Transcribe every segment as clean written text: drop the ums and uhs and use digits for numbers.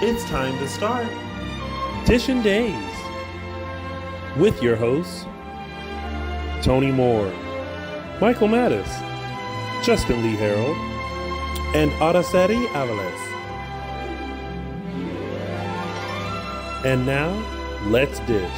It's time to start Dishin Days with your hosts, Tony Moore, Michael Mattis, Justin Lee Hareld, and Araceli Avalos. And now, let's dish.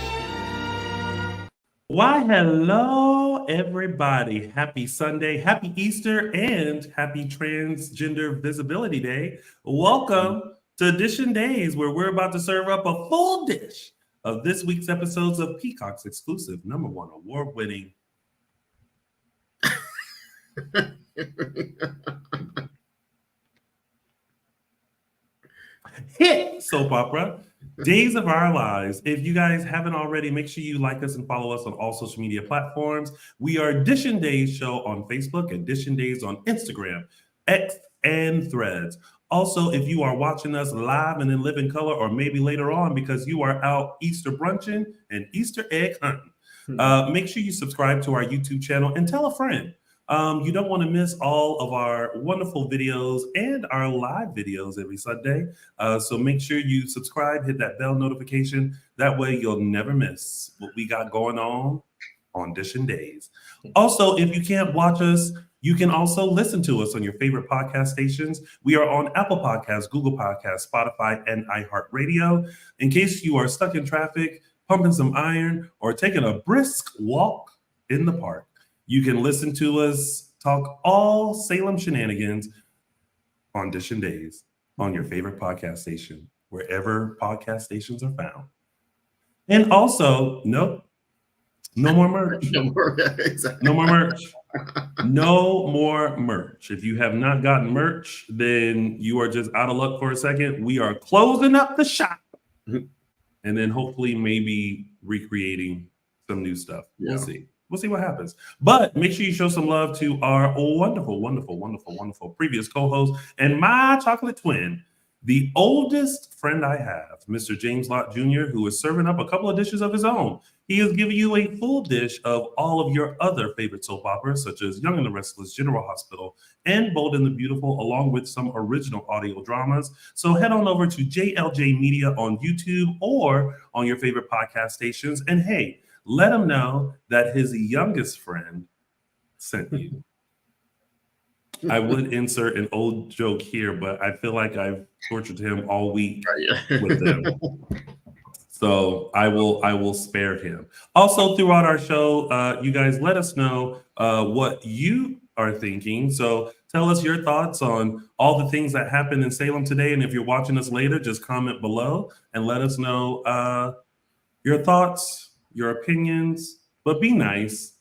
Why, hello, everybody. Happy Sunday, happy Easter, and happy Transgender Visibility Day. Welcome to Dishin Days, where we're about to serve up a full dish of this week's episodes of Peacock's exclusive #1 award-winning hit soap opera, Days of Our Lives. If you guys haven't already, make sure you like us and follow us on all social media platforms. We are Dishin Days Show on Facebook and Dishin Days on Instagram, X, and Threads. Also, if you are watching us live and in living color, or maybe later on because you are out Easter brunching and Easter egg hunting, make sure you subscribe to our YouTube channel and tell a friend. You don't want to miss all of our wonderful videos and our live videos every Sunday. So make sure you subscribe, hit that bell notification. That way you'll never miss what we got going on Dishin Days. Also, if you can't watch us, you can also listen to us on your favorite podcast stations. We are on Apple Podcasts, Google Podcasts, Spotify, and iHeartRadio. In case you are stuck in traffic, pumping some iron, or taking a brisk walk in the park, you can listen to us talk all Salem shenanigans on Dishin Days on your favorite podcast station, wherever podcast stations are found. And also, no more merch. Exactly. No more merch. No more merch. If you have not gotten merch, then you are just out of luck for a second. We are closing up the shop and then hopefully maybe recreating some new stuff. We'll see. We'll see what happens. But make sure you show some love to our wonderful previous co-host and my chocolate twin, the oldest friend I have, Mr. James Lott Jr., who is serving up a couple of dishes of his own. He is giving you a full dish of all of your other favorite soap operas, such as Young and the Restless, General Hospital, and Bold and the Beautiful, along with some original audio dramas. So head on over to JLJ Media on YouTube or on your favorite podcast stations. And hey, let him know that his youngest friend sent you. I would insert an old joke here, but I feel like I've tortured him all week with them. So I will spare him. Also, throughout our show, you guys let us know what you are thinking. So tell us your thoughts on all the things that happened in Salem today. And if you're watching us later, just comment below and let us know your thoughts, your opinions, but be nice.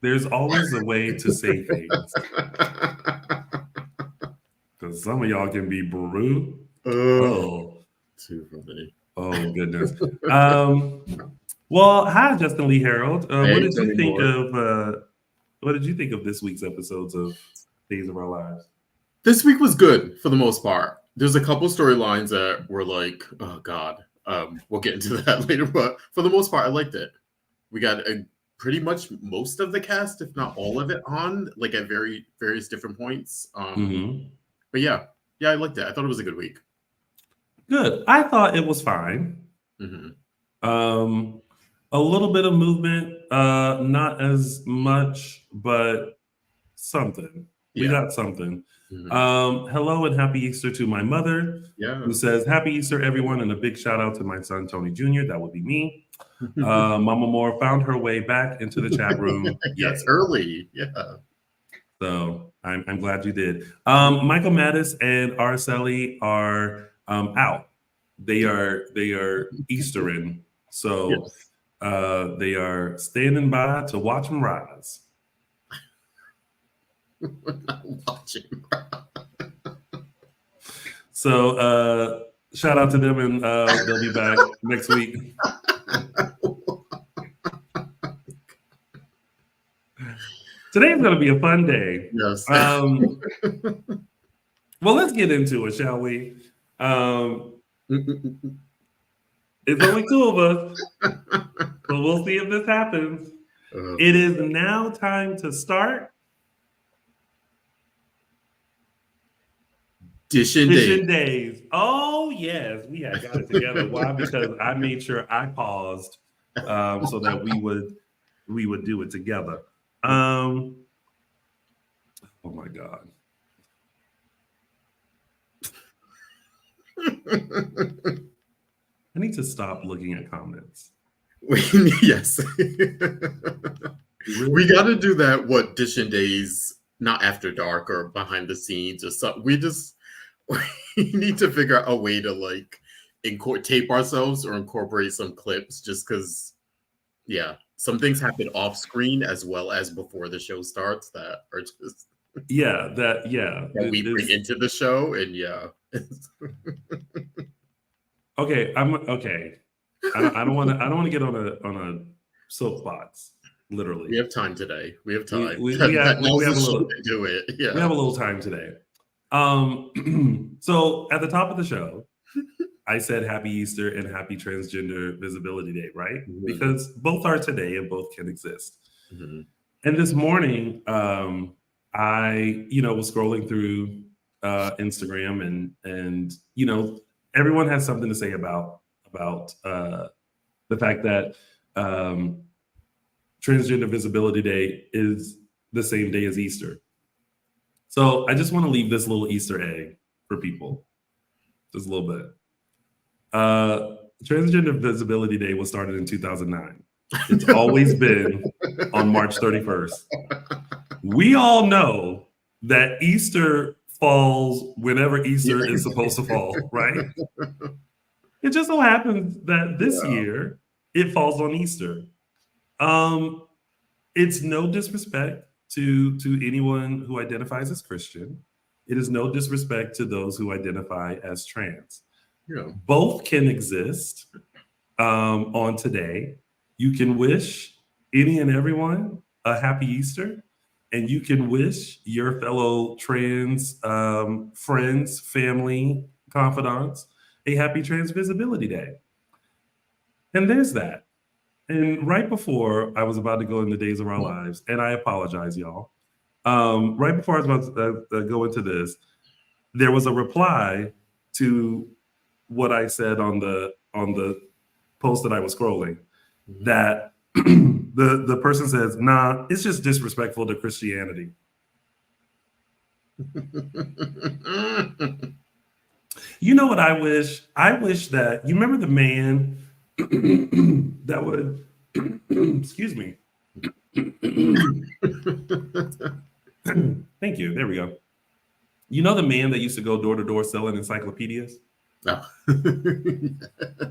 There's always a way to say things. Because some of y'all can be brutal. Too funny. Oh, goodness. Well, hi, Justin Lee Hareld. What did you think of this week's episodes of Days of Our Lives? This week was good for the most part. There's a couple storylines that were like, oh God. We'll get into that later, but for the most part, I liked it. We got pretty much most of the cast, if not all of it, on like at various different points. But yeah, I liked it. I thought it was a good week. Good. I thought it was fine. A little bit of movement, not as much, but something. We got something. Hello and happy Easter to my mother, who says, happy Easter, everyone, and a big shout out to my son, Tony Jr. That would be me. Mama Moore found her way back into the chat room. Yes, early. Yeah. So I'm glad you did. Michael Mattis and Araceli are out. They are Eastering. So they are standing by to watch them rise. We're not watching. So shout out to them, and they'll be back next week. Today's going to be a fun day. Yes. Well, let's get into it, shall we? It's only two of us, so we'll see if this happens. It is now time to start Dishin Days. Oh yes, we had got it together. Why? Because I made sure I paused so that we would do it together. Oh my god. I need to stop looking at comments. Yes. Really? We got to do that. What Dishin Days, not after dark or behind the scenes or something. We need to figure out a way to like tape ourselves or incorporate some clips, just because. Yeah, some things happen off screen as well as before the show starts that are just that we bring into the show, and okay. I'm okay. I don't want to get on a soapbox. Literally, we have time today. We have time. We have a little to do it. Yeah, we have a little time today. So at the top of the show, I said Happy Easter and Happy Transgender Visibility Day, right? Mm-hmm. Because both are today and both can exist. Mm-hmm. And this morning, I was scrolling through Instagram and everyone has something to say about the fact that Transgender Visibility Day is the same day as Easter. So I just want to leave this little Easter egg for people, just a little bit. Transgender Visibility Day was started in 2009. It's always been on March 31st. We all know that Easter falls whenever Easter is supposed to fall, right? It just so happens that this year it falls on Easter. It's no disrespect to anyone who identifies as Christian. It is no disrespect to those who identify as trans. Yeah. Both can exist on today. You can wish any and everyone a happy Easter, and you can wish your fellow trans friends, family, confidants a happy Trans Visibility Day. And there's that. And right before I was about to go into Days of Our Lives, and I apologize, y'all. Right before I was about to go into this, there was a reply to what I said on the post that I was scrolling, that the person says, "Nah, it's just disrespectful to Christianity." You know what I wish? I wish that you remember the man that would excuse me. Thank you. There we go. You know the man that used to go door to door selling encyclopedias? Oh.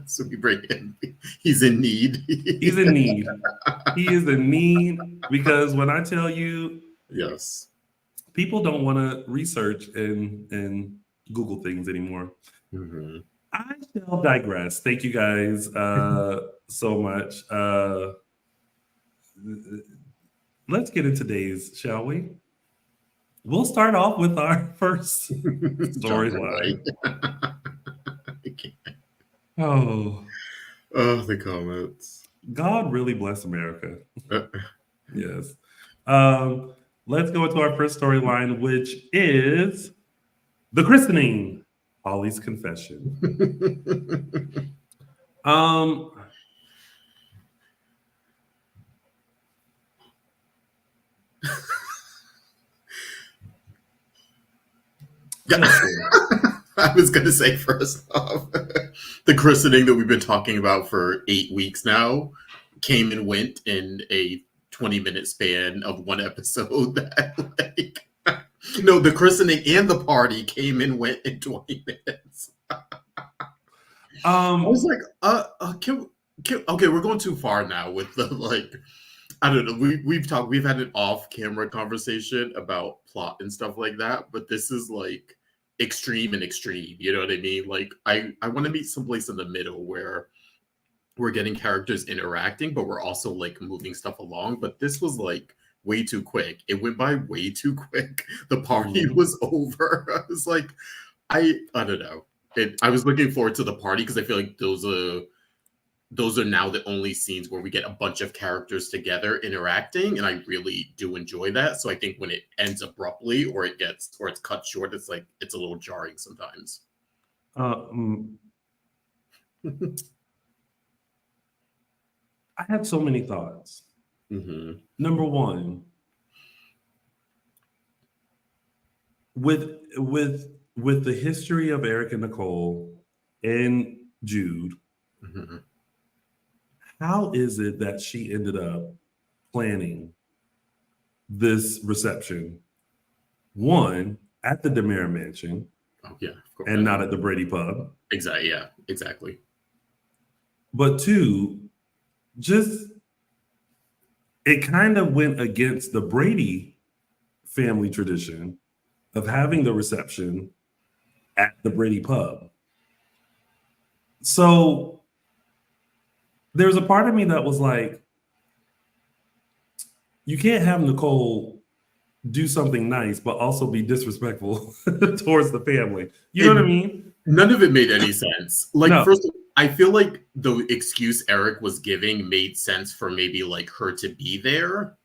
So we bring in. He's in need. He's in need. He is in need because when I tell you, yes, people don't want to research and Google things anymore. Mm-hmm. I shall digress. Thank you guys so much. Let's get into days, shall we? We'll start off with our first storyline. Oh, the comments. God really bless America. Yes. Let's go into our first storyline, which is the Christening, Holly's confession. I was going to say first off, the christening that we've been talking about for 8 weeks now came and went in a 20-minute span of one episode. That, no, the christening and the party came and went in 20 minutes. I was like, okay, we're going too far now with the I don't know. We've had an off-camera conversation about plot and stuff like that, but this is like extreme and extreme. You know what I mean? Like I want to meet someplace in the middle where we're getting characters interacting, but we're also like moving stuff along. But this was like way too quick. It went by way too quick. The party was over. I was like, I don't know. I was looking forward to the party because I feel like those those are now the only scenes where we get a bunch of characters together interacting, and I really do enjoy that. So I think when it ends abruptly or it's cut short, it's like it's a little jarring sometimes. I had so many thoughts. Mm-hmm. Number one, with the history of Eric and Nicole and Jude, Mm-hmm. how is it that she ended up planning this reception? One, at the DeMera Mansion. Oh yeah, of course. And not at the Brady pub. Exactly. Yeah, exactly. But two, just it kind of went against the Brady family tradition of having the reception at the Brady pub. So there's a part of me that was like, you can't have Nicole do something nice, but also be disrespectful towards the family. You know what I mean? None of it made any sense. Like, No. first, I feel like the excuse Eric was giving made sense for maybe like her to be there.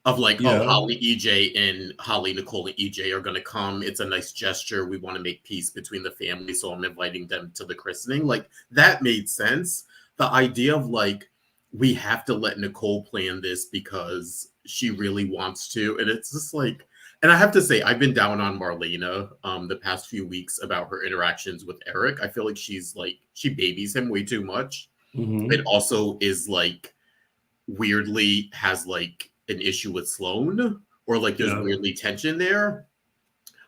Of like, Yeah. oh, Holly, EJ, and Holly, Nicole, and EJ are going to come. It's a nice gesture. We want to make peace between the family, so I'm inviting them to the christening. Like, that made sense. The idea of like, we have to let Nicole plan this because she really wants to. And it's just like, and I have to say, I've been down on Marlena the past few weeks about her interactions with Eric. I feel like she's like, she babies him way too much. Mm-hmm. It also is like, weirdly has like an issue with Sloan, or like there's weirdly tension there.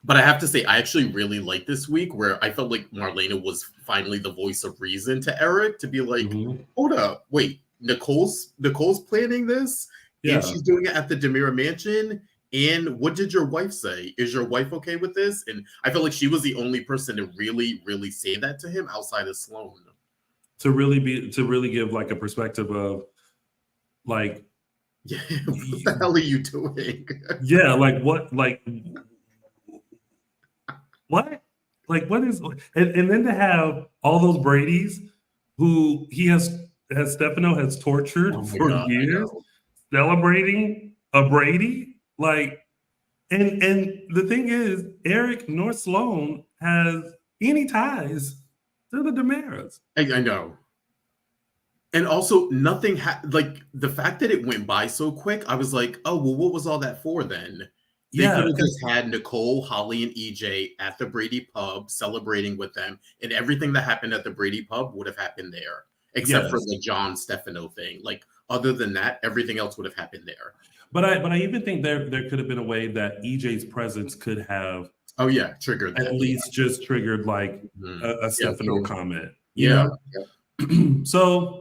But I have to say, I actually really liked this week where I felt like Marlena was finally the voice of reason to Eric to be like, hold up, wait, Nicole's planning this, and she's doing it at the DeMera Mansion. And what did your wife say? Is your wife okay with this? And I felt like she was the only person to really, really say that to him outside of Sloan. To really give like a perspective of like, yeah, what the hell are you doing? Yeah, like what is and then to have all those Bradys who Stefano has tortured for years celebrating a Brady, like, and the thing is, Eric nor Sloan has any ties to the DeMeras. I know. And also, nothing like the fact that it went by so quick. I was like, "Oh, well, what was all that for then?" They could have just had Nicole, Holly, and EJ at the Brady pub celebrating with them, and everything that happened at the Brady pub would have happened there, except for the John Stefano thing. Like, other than that, everything else would have happened there. But I even think there could have been a way that EJ's presence could have triggered that. At least just triggered like a Stefano comment. You know? So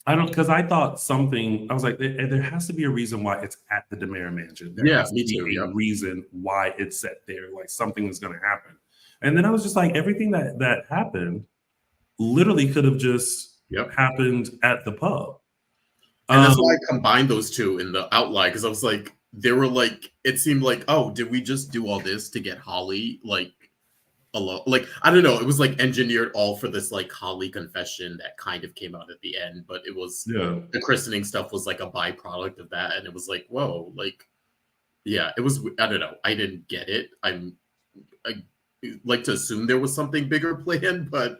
I don't, because I thought something, I was like, there has to be a reason why it's at the DeMera Mansion. There has to be a reason why it's set there, like something is going to happen. And then I was just like, everything that happened literally could have just happened at the pub. And that's why I combined those two in the outline, because I was like, they were like, it seemed like, oh, did we just do all this to get Holly like alone? Like, I don't know, it was like engineered all for this like Holly confession that kind of came out at the end, but it was the christening stuff was like a byproduct of that, and it was like, whoa, like, it was, I don't know, I didn't get it. I like to assume there was something bigger planned, but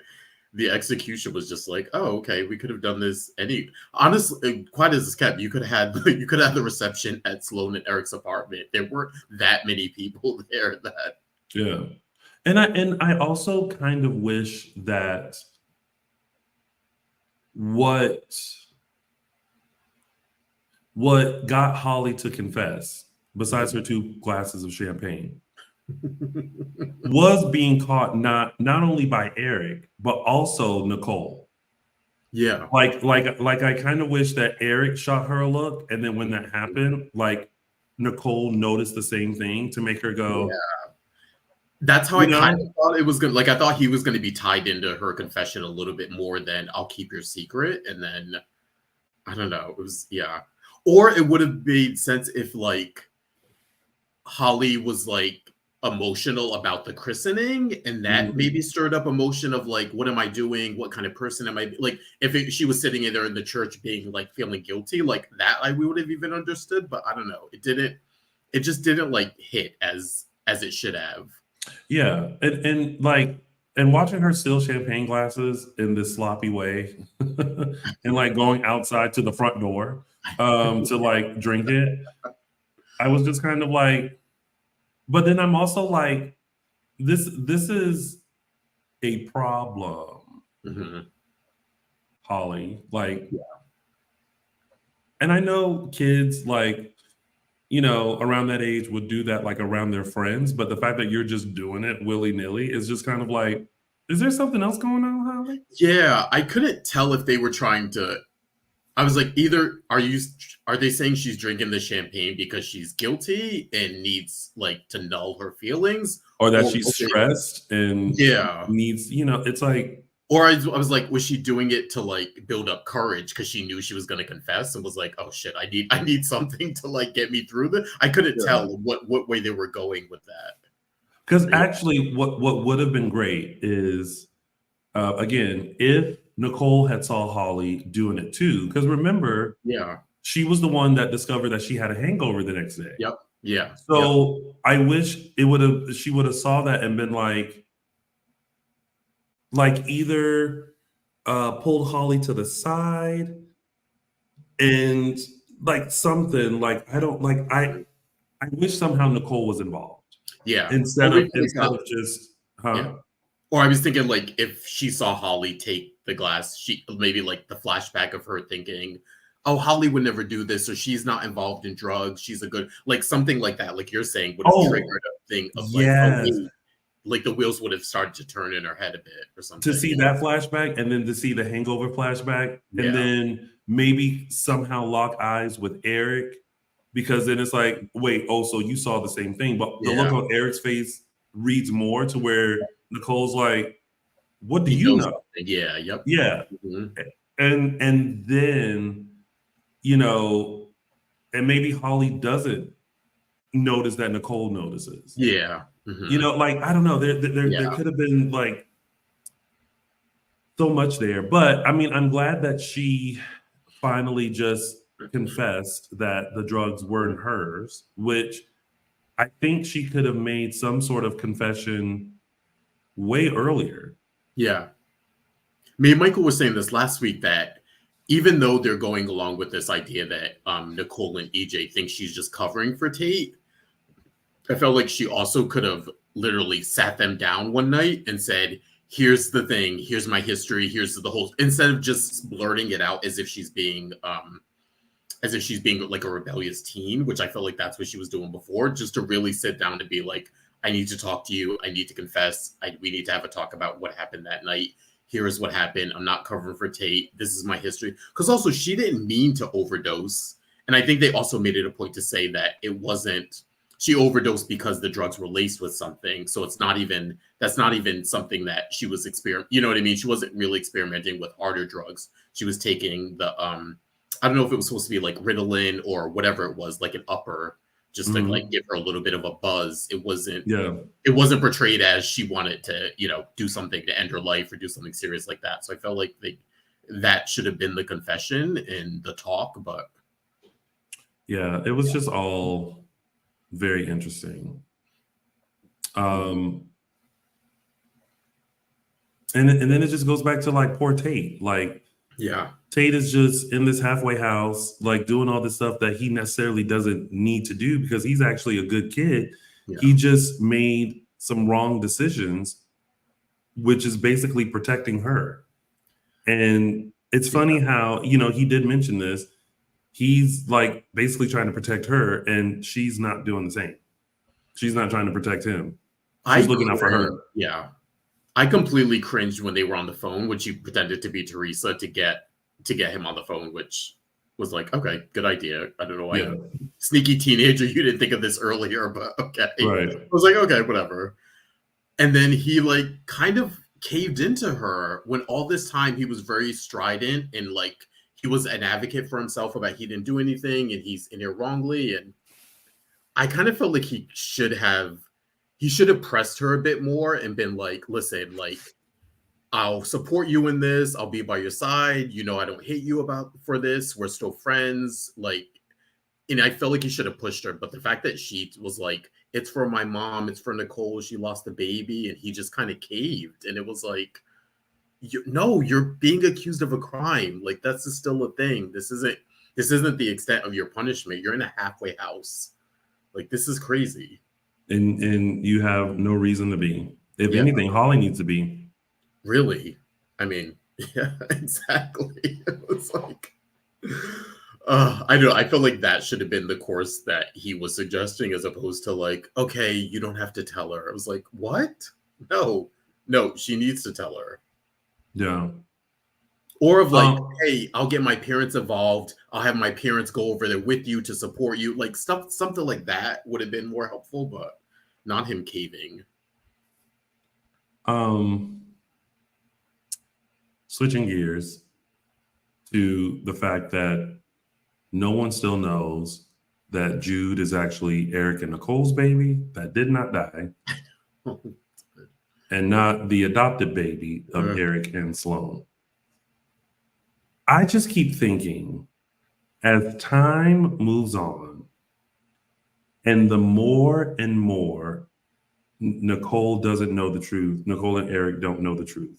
the execution was just like, oh, okay, we could have done this honestly, quite as kept, you could have the reception at Sloan and Eric's apartment. There weren't that many people there that And I also kind of wish that what got Holly to confess, besides her 2 glasses of champagne, was being caught not only by Eric, but also Nicole. Yeah. Like I kind of wish that Eric shot her a look, and then when that happened, like Nicole noticed the same thing to make her go, That's how I kind of thought it was going to, like, I thought he was going to be tied into her confession a little bit more than I'll keep your secret. And then, I don't know, it was, or it would have made sense if, like, Holly was, like, emotional about the christening, and that maybe stirred up emotion of like, what am I doing? What kind of person am I? Like, if she was sitting in there in the church being like feeling guilty, like that, we would have even understood. But I don't know. It didn't. It just didn't like hit as it should have. Yeah, and like and watching her steal champagne glasses in this sloppy way, and like going outside to the front door to like drink it, I was just kind of like, but then I'm also like, this is a problem, Holly. Like, and I know kids like, you know, around that age would do that like around their friends, but the fact that you're just doing it willy-nilly is just kind of like, is there something else going on, Holly? Yeah, I couldn't tell if they were trying to. I was like, either are they saying she's drinking the champagne because she's guilty and needs like to null her feelings, Or that or she's stressed and yeah, needs, you know, it's like, or I was like, was she doing it to like build up courage because she knew she was going to confess and was like, oh shit, I need something to like get me through this. I couldn't tell what way they were going with that. because actually what would have been great is again, if Nicole had saw Holly doing it too, because remember, she was the one that discovered that she had a hangover the next day. Yep. Yeah. So I wish she would have saw that and been like either pulled Holly to the side and like something like I wish somehow Nicole was involved. Yeah. Instead of just Yeah. Or I was thinking like if she saw Holly take the glass, she maybe like the flashback of her thinking, oh, Holly would never do this, or she's not involved in drugs. She's a good, like something like that, like you're saying, would have triggered a thing of like, oh, wait, like the wheels would have started to turn in her head a bit or something. To see that flashback and then to see the hangover flashback and then maybe somehow lock eyes with Eric, because then it's like, wait, oh, so you saw the same thing. But the look on Eric's face reads more to where Nicole's like, what do you know? Yeah, yep. Yeah. And then, you know, and maybe Holly doesn't notice that Nicole notices. Yeah. You know, like, I don't know. There could have been like so much there. But I mean, I'm glad that she finally just confessed that the drugs weren't hers, which I think she could have made some sort of confession way earlier. Yeah. Me and Michael was saying this last week that even though they're going along with this idea that Nicole and EJ think she's just covering for Tate, I felt like she also could have literally sat them down one night and said, here's the thing, here's my history, here's the whole, instead of just blurting it out as if she's being like a rebellious teen, which I felt like that's what she was doing before, just to really sit down and be like, I need to talk to you, I need to confess, we need to have a talk about what happened that night. Here is what happened. I'm not covering for Tate. This is my history. Because also she didn't mean to overdose. And I think they also made it a point to say that it wasn't, she overdosed because the drugs were laced with something. So that's not even something that she was you know what I mean? She wasn't really experimenting with harder drugs. She was taking the, I don't know if it was supposed to be like Ritalin or whatever it was, like an upper, just to like give her a little bit of a buzz. It wasn't portrayed as she wanted to, you know, do something to end her life or do something serious like that. So I felt like that should have been the confession and the talk, but yeah, it was just all very interesting. And then it just goes back to like poor Tate. Like, Tate is just in this halfway house, like doing all this stuff that he necessarily doesn't need to do because he's actually a good kid. He just made some wrong decisions, which is basically protecting her. And it's funny how, you know, he did mention this. He's like basically trying to protect her and she's not doing the same. She's not trying to protect him. She's looking out for her. Yeah. I completely cringed when they were on the phone, when she pretended to be Theresa to get him on the phone, which was like, okay, good idea. I don't know why. Sneaky teenager, you didn't think of this earlier, but okay. Right. I was like, okay, whatever. And then he like kind of caved into her when all this time he was very strident and like he was an advocate for himself about he didn't do anything and he's in here wrongly. And I kind of felt like he should have he should have pressed her a bit more and been like, listen, like, I'll support you in this. I'll be by your side. You know, I don't hate you for this. We're still friends. Like, and I felt like he should have pushed her. But the fact that she was like, it's for my mom, it's for Nicole, she lost the baby, and he just kind of caved. And it was like, no, you're being accused of a crime. Like, that's still a thing. This isn't the extent of your punishment. You're in a halfway house. Like, this is crazy. And you have no reason to be. If anything, Holly needs to be. Really? I mean, yeah, exactly. It's like, I don't know. I feel like that should have been the course that he was suggesting, as opposed to like, okay, you don't have to tell her. I was like, what? No, she needs to tell her. Yeah. Or of like, hey, I'll get my parents involved. I'll have my parents go over there with you to support you. Like something like that would have been more helpful, but not him caving. Switching gears to the fact that no one still knows that Jude is actually Eric and Nicole's baby that did not die, and not the adopted baby of Eric and Sloan. I just keep thinking, as time moves on, and the more and more Nicole doesn't know the truth, Nicole and Eric don't know the truth,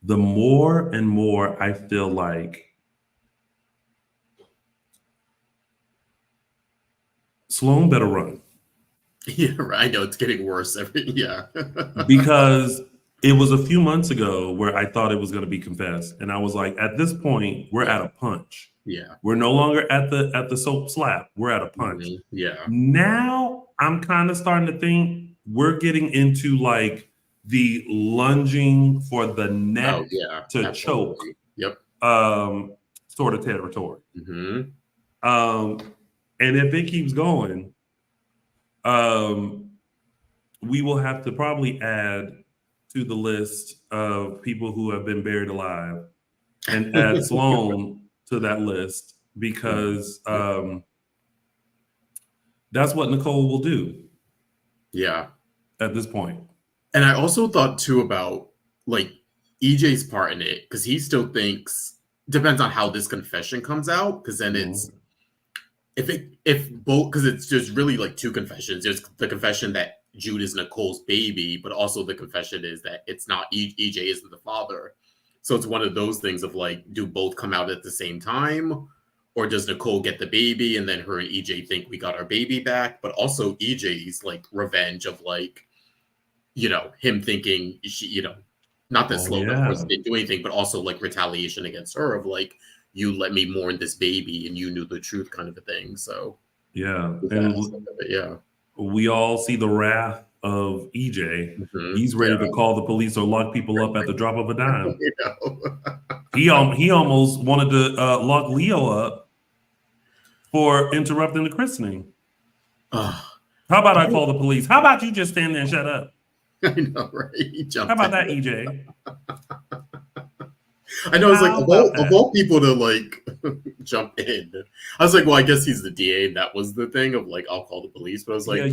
the more and more I feel like Sloan better run. Yeah, I know it's getting worse because it was a few months ago where I thought it was going to be confessed, and I was like, at this point, we're at a punch. Yeah, we're no longer at the soap slap. We're at a punch. Yeah. Now I'm kind of starting to think we're getting into like the lunging for the neck to choke. Yep. Sort of territory. And if it keeps going, we will have to probably add to the list of people who have been buried alive and add Sloan to that list, because that's what Nicole will do. Yeah. At this point. And I also thought too about like EJ's part in it, because he still thinks, depends on how this confession comes out, because then it's if both, because it's just really like two confessions. There's the confession that Jude is Nicole's baby, but also the confession is that it's not EJ isn't the father. So it's one of those things of like, do both come out at the same time, or does Nicole get the baby and then her and EJ think we got our baby back? But also EJ's like revenge of like, you know, him thinking she, you know, not that Sloan of course didn't do anything, but also like retaliation against her of like, you let me mourn this baby and you knew the truth, kind of a thing. So we all see the wrath of EJ. He's ready to call the police or lock people up at the drop of a dime. He almost wanted to lock Leo up for interrupting the christening. How about I call the police? How about you just stand there and shut up? I know, right? How about that, EJ? I know, it's like of all people to like jump in. I was like, well, I guess he's the DA, and that was the thing of like, I'll call the police. But I was like,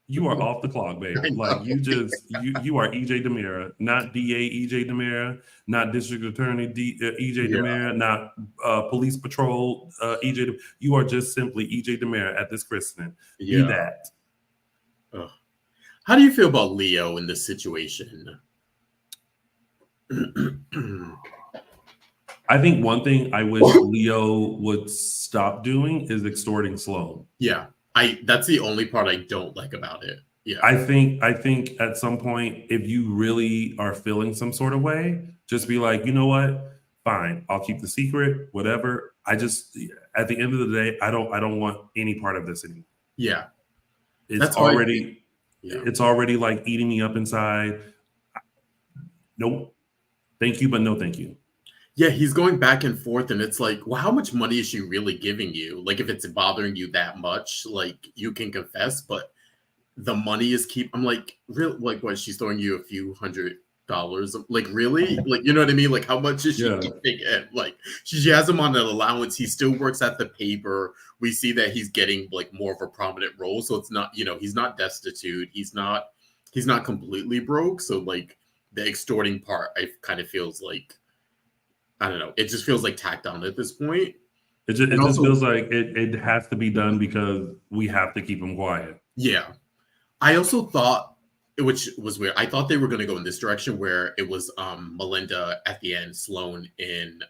you are off the clock, babe. Like you are EJ Demira, not DA EJ Demira, not District Attorney EJ Demira, not Police Patrol EJ. You are just simply EJ Demira at this christening. Be that. How do you feel about Leo in this situation? I think one thing I wish Leo would stop doing is extorting Sloan. Yeah, that's the only part I don't like about it. Yeah, I think at some point, if you really are feeling some sort of way, just be like, you know what? Fine, I'll keep the secret, whatever. I just, at the end of the day, I don't want any part of this anymore. Yeah, it's already like eating me up inside. Nope. Thank you, but no thank you. Yeah, he's going back and forth, and it's like, well, how much money is she really giving you? Like, if it's bothering you that much, like, you can confess, but the money is I'm like, real, like, what, she's throwing you a few $100 Like, really? Like, you know what I mean? Like, how much is she Yeah. keeping it? Like, she has him on an allowance. He still works at the paper. We see that he's getting like more of a prominent role. So it's not, he's not destitute. He's not completely broke. So like the extorting part, I kind of feels like, I don't know. It just feels like tacked on at this point. It just feels like it has to be done because we have to keep him quiet. Yeah. I also thought, which was weird, I thought they were going to go in this direction where it was Melinda at the end, Sloan and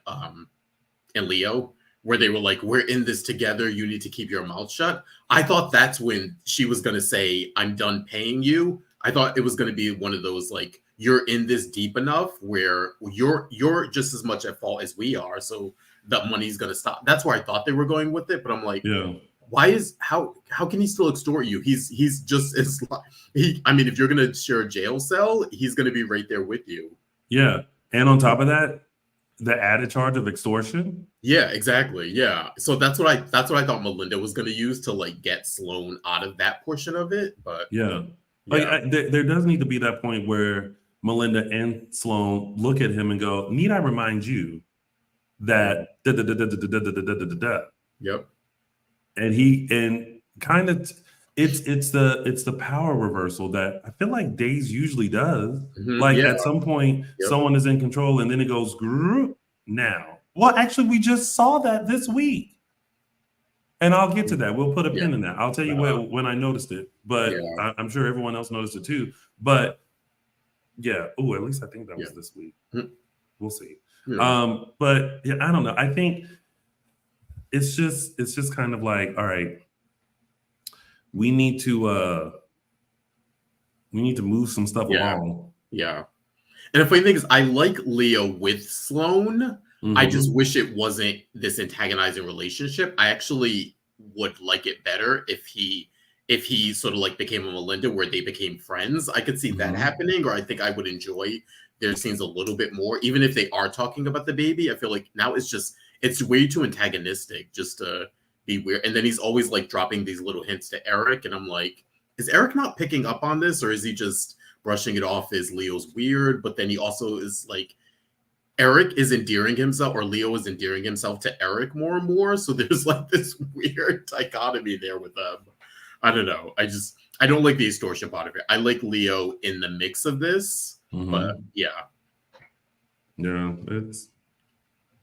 Leo, where they were like, we're in this together. You need to keep your mouth shut. I thought that's when she was going to say, I'm done paying you. I thought it was going to be one of those, like, you're in this deep enough where you're just as much at fault as we are. So the money's going to stop. That's where I thought they were going with it. But I'm like, yeah. how can he still extort you? He's just as I mean, if you're gonna share a jail cell, he's gonna be right there with you. Yeah, and on top of that, the added charge of extortion. Yeah, exactly. Yeah, so that's what I thought Melinda was gonna use to like get Sloan out of that portion of it. But yeah, like there does need to be that point where Melinda and Sloan look at him and go, "Need I remind you that da da da da da da da da da da da." Yep. And kind of it's the power reversal that I feel like Days usually does. Like at some point, someone is in control, and then it goes now. Well, actually, we just saw that this week, and I'll get to that. We'll put a pin in that. I'll tell you when I noticed it, but I'm sure everyone else noticed it too. But yeah, at least I think that was this week. We'll see. But yeah, I don't know. I think it's just kind of like, all right, we need to move some stuff along. Yeah. And the funny thing is, I like Leo with Sloan. I just wish it wasn't this antagonizing relationship. I actually would like it better if he sort of like became a Melinda where they became friends. I could see that happening, or I think I would enjoy their scenes a little bit more, even if they are talking about the baby. I feel like now it's way too antagonistic just to be weird. And then he's always like dropping these little hints to Eric. And I'm like, is Eric not picking up on this? Or is he just brushing it off as Leo's weird? But then he also is like, Eric is endearing himself, or Leo is endearing himself to Eric more and more. So there's like this weird dichotomy there with them. I don't know. I don't like the extortion part of it. I like Leo in the mix of this. But yeah. Yeah,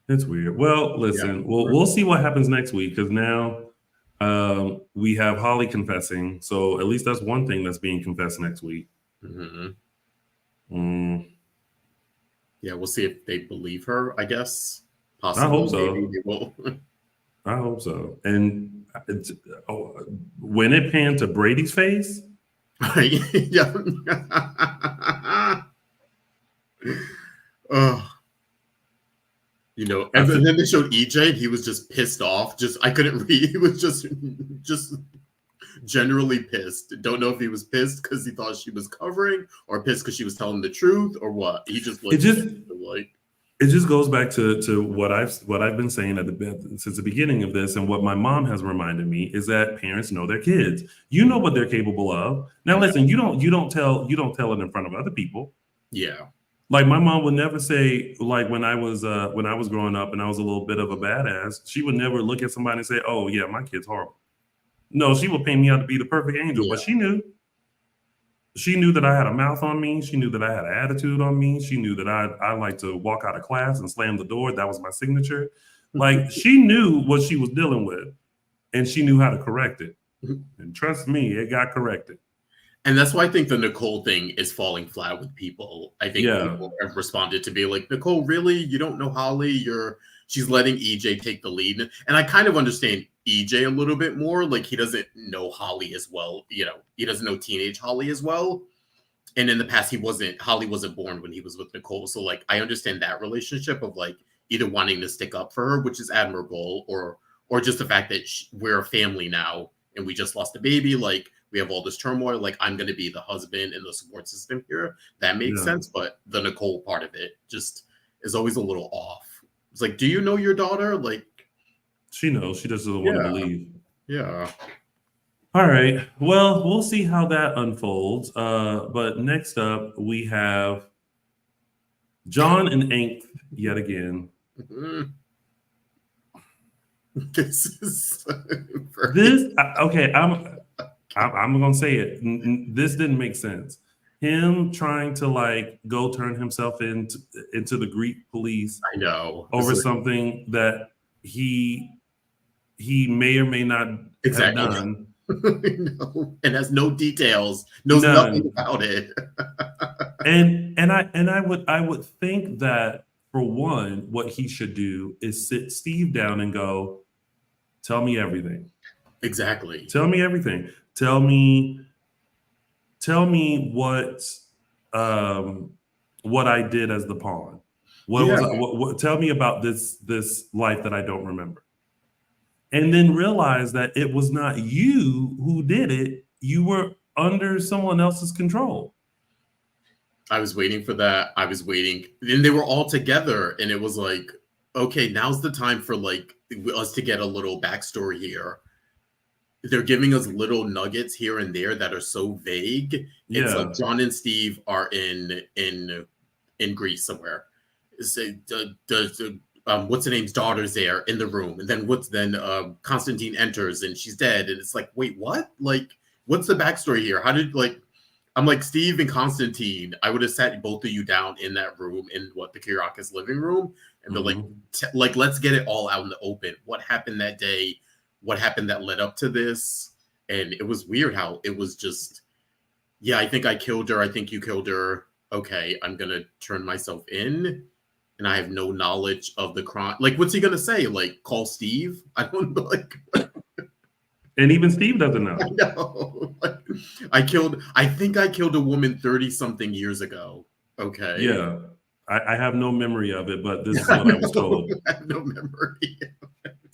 it's weird. Well, listen, we'll see what happens next week, because now we have Holly confessing. So at least that's one thing that's being confessed next week. Yeah, we'll see if they believe her, I guess. Possibly. I hope so. Maybe they will. I hope so. And when it panned to Brady's face. Yeah. And then they showed EJ, and he was just pissed off. I couldn't read. He was just generally pissed. Don't know if he was pissed because he thought she was covering, or pissed because she was telling the truth, or what. He just looked it just goes back to what I've been saying since the beginning of this, and what my mom has reminded me is that parents know their kids. You know what they're capable of. Now, listen, you don't tell it in front of other people. Yeah. Like my mom would never say, like when I was growing up and I was a little bit of a badass, she would never look at somebody and say, "Oh yeah, my kid's horrible." No, she would paint me out to be the perfect angel, but she knew that I had a mouth on me. She knew that I had an attitude on me. She knew that I like to walk out of class and slam the door. That was my signature. Like she knew what she was dealing with, and she knew how to correct it. And trust me, it got corrected. And that's why I think the Nicole thing is falling flat with people. I think people have responded to be like, Nicole, really? You don't know Holly? She's letting EJ take the lead. And I kind of understand EJ a little bit more. Like he doesn't know Holly as well. He doesn't know teenage Holly as well. And in the past, Holly wasn't born when he was with Nicole. So like, I understand that relationship of like either wanting to stick up for her, which is admirable, or just the fact that we're a family now and we just lost a baby. Like, we have all this turmoil. Like, I'm going to be the husband and the support system here. That makes sense. But the Nicole part of it just is always a little off. It's like, do you know your daughter? Like, she knows. She just doesn't want to believe. Yeah. All right. Well, we'll see how that unfolds. But next up, we have John and Ink yet again. This is okay. I'm gonna say it. This didn't make sense. Him trying to like go turn himself into the Greek police. I know over something that he may or may not have done. No. And has no details, knows nothing about it. and I would think that for one, what he should do is sit Steve down and go, tell me everything. Exactly. Tell me everything. Tell me what I did as the pawn. What tell me about this life that I don't remember. And then realize that it was not you who did it. You were under someone else's control. I was waiting for that. I was waiting. And they were all together. And it was like, okay, now's the time for like us to get a little backstory here. They're giving us little nuggets here and there that are so vague. Yeah. It's like John and Steve are in Greece somewhere. What's the name's daughter's there in the room, and then Constantine enters and she's dead, and it's like, wait, what? Like, what's the backstory here? How did I'm like, Steve and Constantine, I would have sat both of you down in that room in the Kyriakis living room, and they're like, let's get it all out in the open. What happened that day? What happened that led up to this? And it was weird how it was just, yeah, I think I killed her. I think you killed her. Okay, I'm gonna turn myself in. And I have no knowledge of the crime. Like, what's he gonna say? Like, call Steve? I don't know. Like, and even Steve doesn't know. I know. Like, I think I killed a woman 30-something years ago. Okay. Yeah, I have no memory of it, but this is what I was told. I have no memory.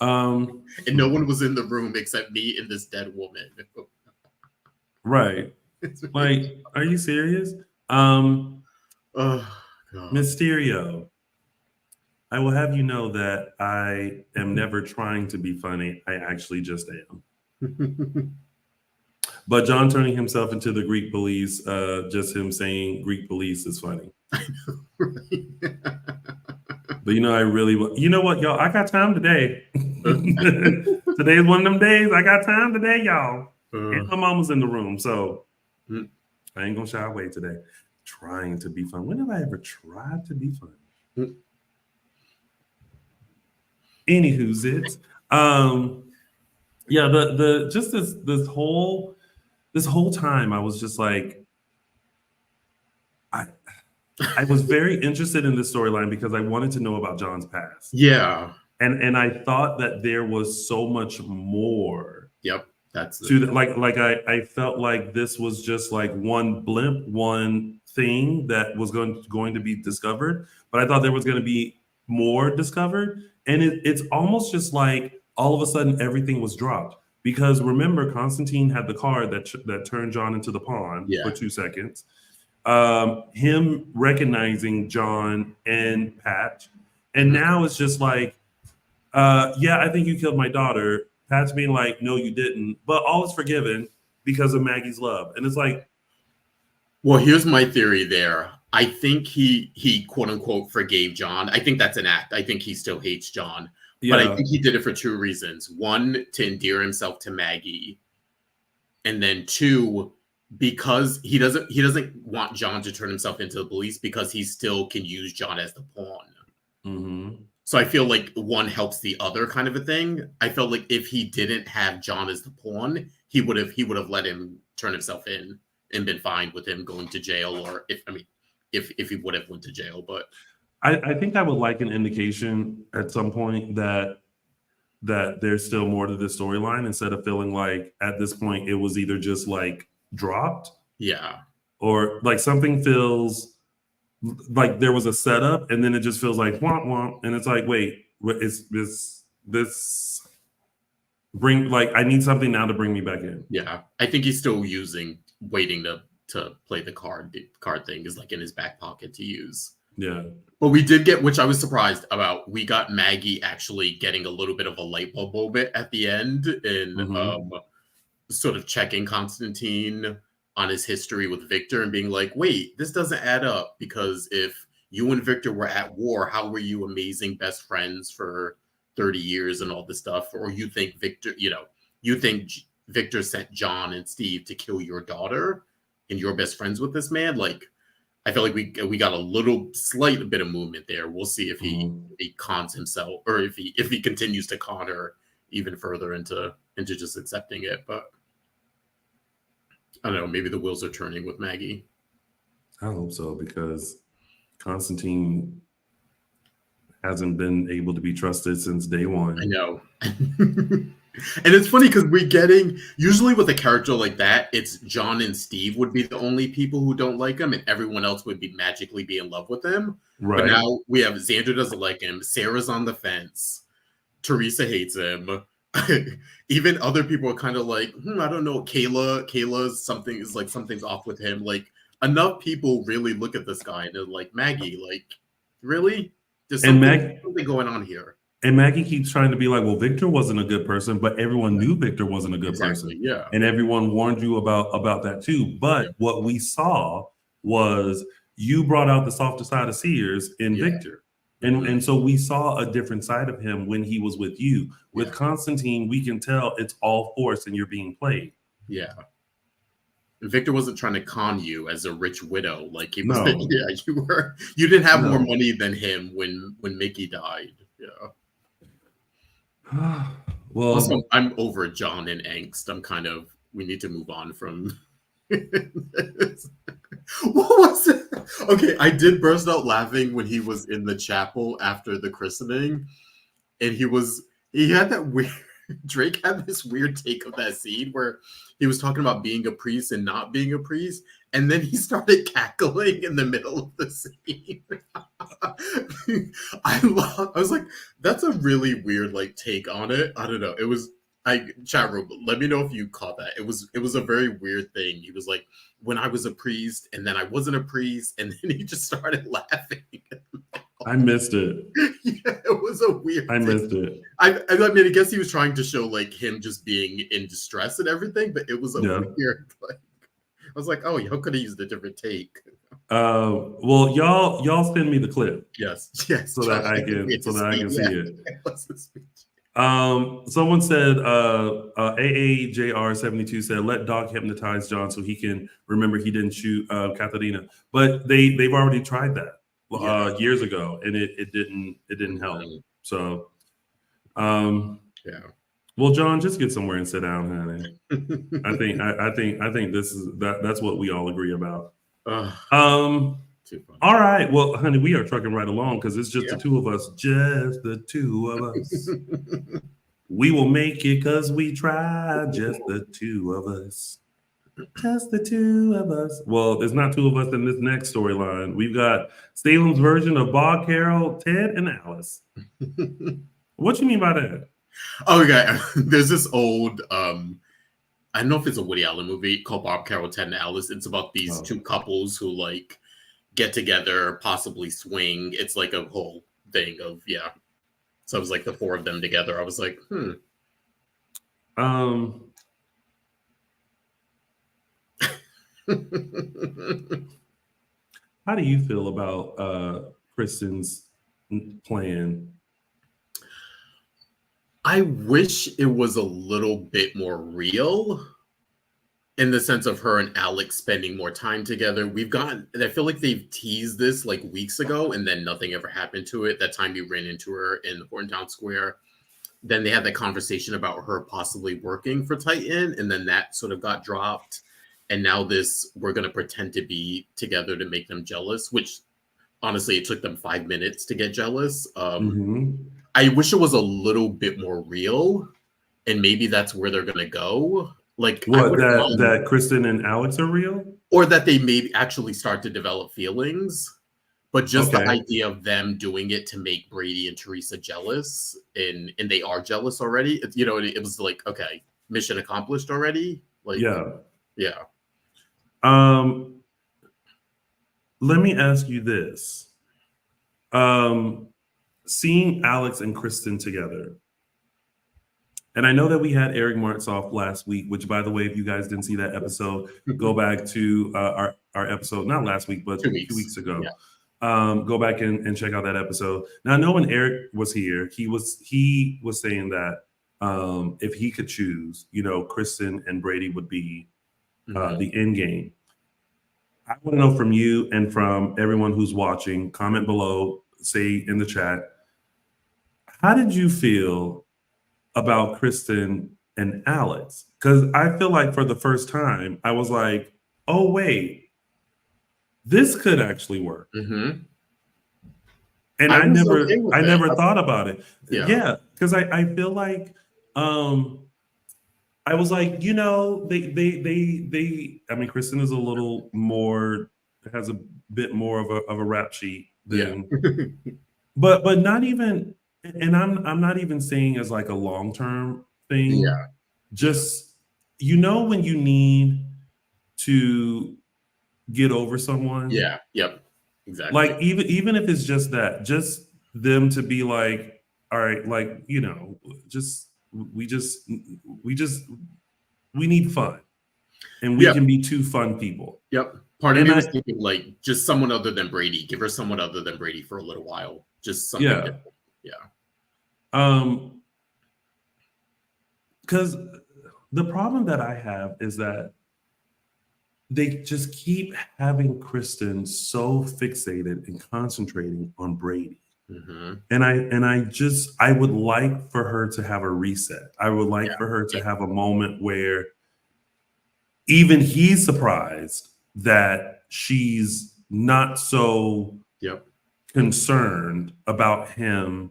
And no one was in the room except me and this dead woman. Right. Like, are you serious? Oh, God. Mysterio. I will have you know that I am never trying to be funny. I actually just am. But John turning himself into the Greek police, just him saying Greek police is funny. I know, right? But you know what, y'all? I got time today. Today is one of them days. I got time today, y'all. And my mama's in the room, so I ain't gonna shy away today. Trying to be fun. When have I ever tried to be fun? Anywho's it. Yeah, the just this whole time I was just like, I was very interested in this storyline because I wanted to know about John's past. Yeah. And I thought that there was so much more. Yep. That's I felt like this was just like one blimp, one thing that was going to be discovered, but I thought there was going to be more discovered. And it's almost just like all of a sudden everything was dropped. Because remember, Constantine had the card that turned John into the pawn for 2 seconds. Him recognizing John and Pat. And now it's just like, I think you killed my daughter. Pat's being like, no, you didn't. But all is forgiven because of Maggie's love. And it's like, well, here's my theory there. I think he quote unquote forgave John. I think that's an act. I think he still hates John. Yeah. But I think he did it for 2 reasons. 1, to endear himself to Maggie. And then 2, because he doesn't want John to turn himself into the police because he still can use John as the pawn. Mm-hmm. So I feel like one helps the other kind of a thing. I felt like if he didn't have John as the pawn, he would have let him turn himself in and been fine with him going to jail, or if he would have went to jail. But I think I would like an indication at some point that there's still more to this storyline instead of feeling like at this point it was either just like dropped, or like something feels like there was a setup and then it just feels like womp womp, and it's like, wait, what is this bring, like, I need something now to bring me back in. Yeah, I think he's still waiting to play the card thing is like in his back pocket to use. Yeah. But we did get, which I was surprised about, we got Maggie actually getting a little bit of a light bulb moment at the end and sort of checking Constantine on his history with Victor and being like, wait, this doesn't add up, because if you and Victor were at war. How were you amazing best friends for 30 years and all this stuff? Or you think Victor, you think Victor sent John and Steve to kill your daughter and you're best friends with this man? Like, I feel like we got a slight bit of movement there. We'll see if he cons himself, or if he continues to con her even further into just accepting it. But I don't know, maybe the wheels are turning with Maggie. I hope so, because Constantine hasn't been able to be trusted since day one. I know. And it's funny because usually with a character like that, it's John and Steve would be the only people who don't like him, and everyone else would magically be in love with him. Right. But now we have Xander doesn't like him, Sarah's on the fence, Theresa hates him. Even other people are kind of like, I don't know, Kayla's something's off with him. Like, enough people really look at this guy and they're like, Maggie, like, really? There's something going on here. And Maggie keeps trying to be like, well, Victor wasn't a good person, but everyone knew Victor wasn't a good person. Yeah. And everyone warned you about that too. But what we saw was you brought out the softer side of Sears in Victor. And so we saw a different side of him when he was with you. With Constantine, we can tell it's all force and you're being played. Yeah. Victor wasn't trying to con you as a rich widow. Like, he was, you didn't have more money than him when Mickey died. Yeah. Well, also, I'm over John and angst. We need to move on from this. What was it? Okay, I did burst out laughing when he was in the chapel after the christening, and he had that weird, Drake had this weird take of that scene where he was talking about being a priest and not being a priest, and then he started cackling in the middle of the scene. I was like, that's a really weird take on it. I don't know. It was chat room, let me know if you caught that. It was a very weird thing. He was like, when I was a priest and then I wasn't a priest, and then he just started laughing. I missed it. Yeah, it was a weird thing. Missed it. I mean, I guess he was trying to show him just being in distress and everything, but it was a weird I was like, oh, y'all could have used a different take. Well, y'all send me the clip. Yes. So that I can see it. Someone said AAJR72 said, let Doc hypnotize John so he can remember he didn't shoot Katharina. But they've already tried that years ago, and it didn't help. So well, John, just get somewhere and sit down, honey. I think that's what we all agree about. All right. Well, honey, we are trucking right along because it's just the two of us. Just the two of us. We will make it because we try. Just the two of us. Just the two of us. Well, there's not two of us in this next storyline. We've got Salem's version of Bob, Carol, Ted, and Alice. What you mean by that? Okay, there's this old I don't know if it's a Woody Allen movie called Bob, Carol, Ted, and Alice. It's about these two couples who get together, possibly swing. It's like a whole thing of So it was the four of them together. I was like, How do you feel about Kristen's plan? I wish it was a little bit more real in the sense of her and Alex spending more time together. I feel like they've teased this weeks ago and then nothing ever happened to it. That time you ran into her in Hortontown Square. Then they had that conversation about her possibly working for Titan, and then that sort of got dropped. And now we're going to pretend to be together to make them jealous, which honestly, it took them 5 minutes to get jealous. I wish it was a little bit more real, and maybe that's where they're going to go. That Kristen and Alex are real? Or that they maybe actually start to develop feelings, but just the idea of them doing it to make Brady and Theresa jealous, and they are jealous already. It was okay, mission accomplished already. Yeah. Let me ask you this. Seeing Alex and Kristen together, and I know that we had Eric Martzoff last week, which, by the way, if you guys didn't see that episode, go back to our episode, not last week, but 2 weeks ago. Go back and check out that episode. Now I know when Eric was here, he was saying that if he could choose, Kristen and Brady would be the end game. I want to know from you and from everyone who's watching, comment below, say in the chat, how did you feel about Kristen and Alex? Because I feel like for the first time, I was like, oh, wait, this could actually work. And I never thought about it. Yeah, because I feel like I was like, I mean, Kristen is a little more, has a bit more of a rap sheet than, but not even, and I'm not even saying as like a long-term thing. Yeah. Just, when you need to get over someone. Yeah. Yep. Exactly. Like even if it's just that, just them to be like, all right, like, we need fun, and we can be two fun people. Yep. Part of me was thinking like just someone other than Brady. Give her someone other than Brady for a little while. Just something different. Yeah. Because the problem that I have is that they just keep having Kristen so fixated and concentrating on Brady. And I would like for her to have a reset. I would like for her to have a moment where even he's surprised that she's not so concerned about him,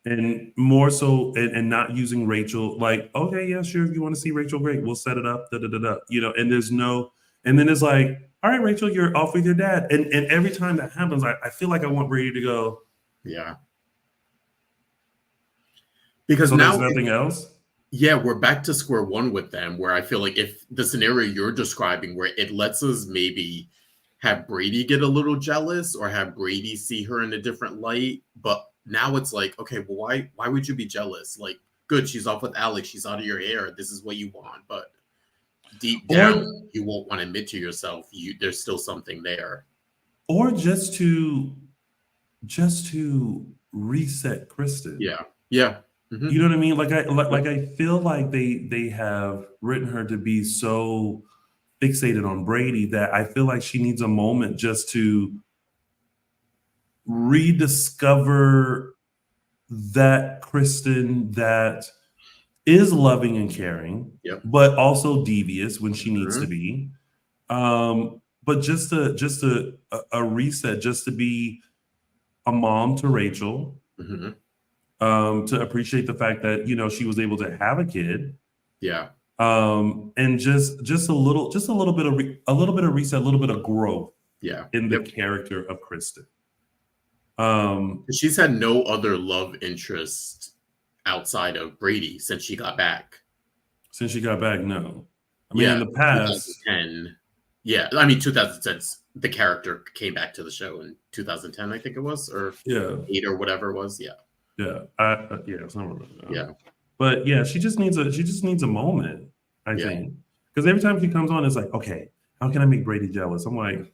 and more so, and not using Rachel like, okay, yeah, sure, if you want to see Rachel, great, we'll set it up, and there's no, and then it's like, all right, Rachel, you're off with your dad. And every time that happens, I feel like I want Brady to go, because so now there's nothing else. Yeah, we're back to square one with them, where I feel like if the scenario you're describing, where it lets us maybe have Brady get a little jealous or have Brady see her in a different light, but now it's like, okay, well, why would you be jealous? Like, good, she's off with Alex, she's out of your hair, this is what you want, but deep down, you won't want to admit to yourself there's still something there. Or just to reset Kristen. Yeah. You know what I mean? Like I feel like they have written her to be so fixated on Brady that I feel like she needs a moment just to rediscover that Kristen that is loving and caring, but also devious when she needs to be. But just a reset, just to be a mom to Rachel. To appreciate the fact that she was able to have a kid, and just a little bit of reset, a little bit of growth, in the character of Kristen. She's had no other love interest outside of Brady since she got back. No. I mean, in the past, 2010. Yeah, I mean 2010. The character came back to the show in 2010, I think it was, or 8 or whatever it was. But yeah, she just needs a moment, I think, because every time she comes on, it's like, okay, how can I make Brady jealous? I'm like,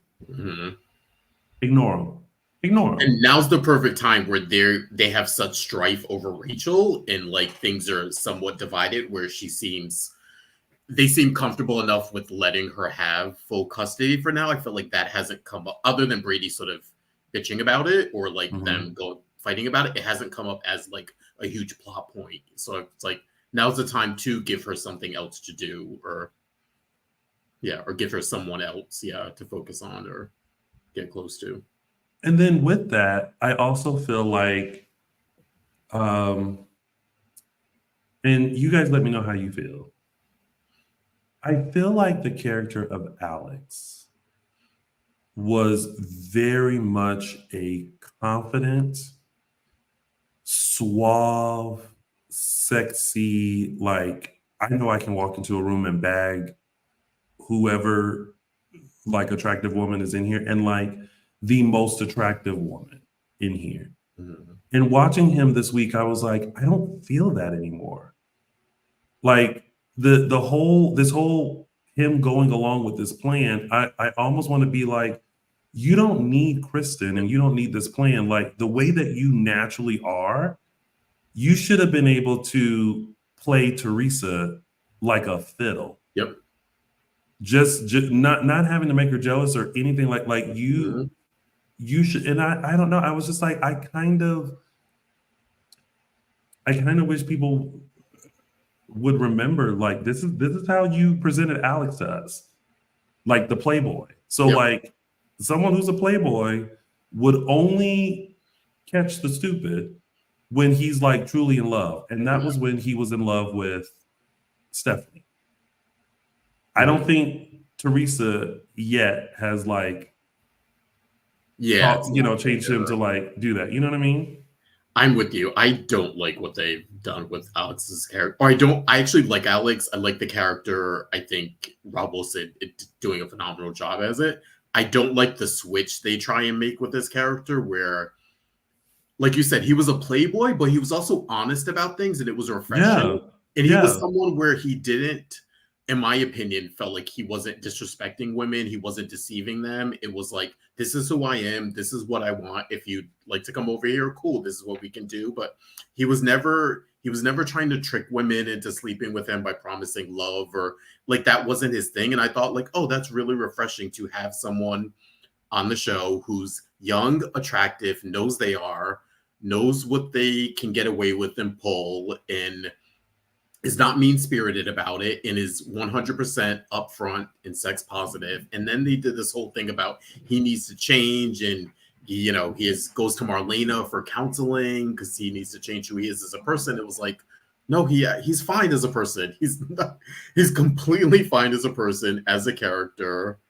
ignore him. And now's the perfect time where they have such strife over Rachel, and like things are somewhat divided, where they seem comfortable enough with letting her have full custody for now. I feel like that hasn't come up, other than Brady sort of bitching about it, or like them fighting about it. It hasn't come up as like a huge plot point. So it's like, now's the time to give her something else to do, or give her someone else, to focus on or get close to. And then with that, I also feel like, and you guys let me know how you feel. I feel like the character of Alex was very much a confident, suave, sexy, like, I know I can walk into a room and bag whoever, like, attractive woman is in here, and like the most attractive woman in here. And watching him this week, I was like, I don't feel that anymore. Like this whole him going along with this plan, I almost want to be like, you don't need Kristen and you don't need this plan. Like the way that you naturally are, you should have been able to play Theresa like a fiddle. Yep. Just not having to make her jealous or anything like you should. And I don't know. I was just like, I kind of wish people would remember like this is how you presented Alex to us, like the playboy. So like someone who's a playboy would only catch the stupid when he's like truly in love, and that was when he was in love with Stephanie. I don't think Theresa yet has like changed him to like do that. You know what I mean? I'm with you. I don't like what they've done with Alex's character. Or I actually like Alex. I like the character. I think Rob Wilson is doing a phenomenal job as it. I don't like the switch they try and make with this character where, like you said, he was a playboy, but he was also honest about things and it was refreshing. Yeah. And he was someone where he didn't, in my opinion, felt like he wasn't disrespecting women. He wasn't deceiving them. It was like, this is who I am. This is what I want. If you'd like to come over here, cool. This is what we can do. But he was never trying to trick women into sleeping with him by promising love or like that wasn't his thing. And I thought like, oh, that's really refreshing to have someone on the show who's young, attractive, knows what they can get away with and pull, and is not mean-spirited about it, and is 100% upfront and sex positive. And then they did this whole thing about he needs to change, and he goes to Marlena for counseling because he needs to change who he is as a person. It was like, no, he's fine as a person. He's completely fine as a person, as a character.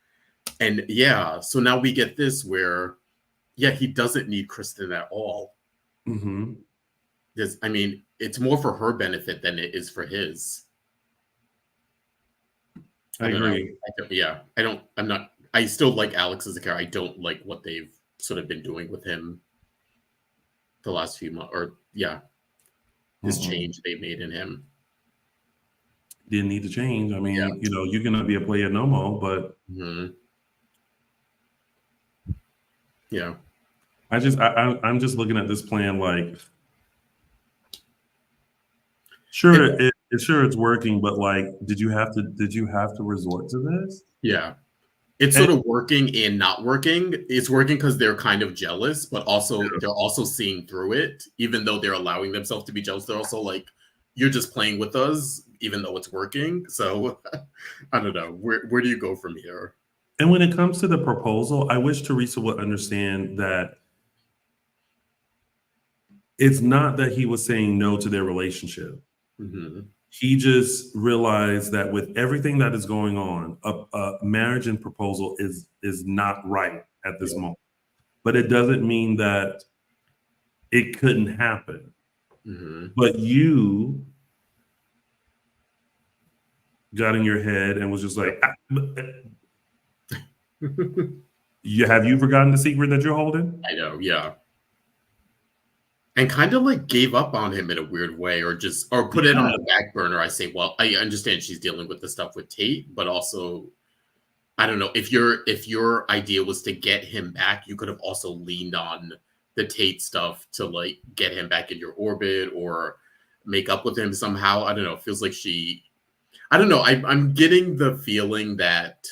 And so now we get this where, he doesn't need Kristen at all. Mm-hmm. I mean, it's more for her benefit than it is for his. I agree. I still like Alex as a character. I don't like what they've sort of been doing with him the last few months, or this change they made in him. Didn't need to change. I mean, you're gonna be a player no more, but I'm just looking at this plan like, sure, it's working, but like, did you have to resort to this? Yeah. It's sort of working and not working. It's working because they're kind of jealous, but also they're also seeing through it. Even though they're allowing themselves to be jealous, they're also like, you're just playing with us, even though it's working. So I don't know. Where do you go from here? And when it comes to the proposal, I wish Theresa would understand that it's not that he was saying no to their relationship. Mm-hmm. He just realized that with everything that is going on, a marriage and proposal is not right at this moment. But it doesn't mean that it couldn't happen. Mm-hmm. But you got in your head and was just like, have you forgotten the secret that you're holding? I know, yeah. And kind of like gave up on him in a weird way, or put it on the back burner. I say, well, I understand she's dealing with the stuff with Tate, but also, I don't know, if your idea was to get him back, you could have also leaned on the Tate stuff to like get him back in your orbit or make up with him somehow. I don't know. It feels like I don't know. I'm getting the feeling that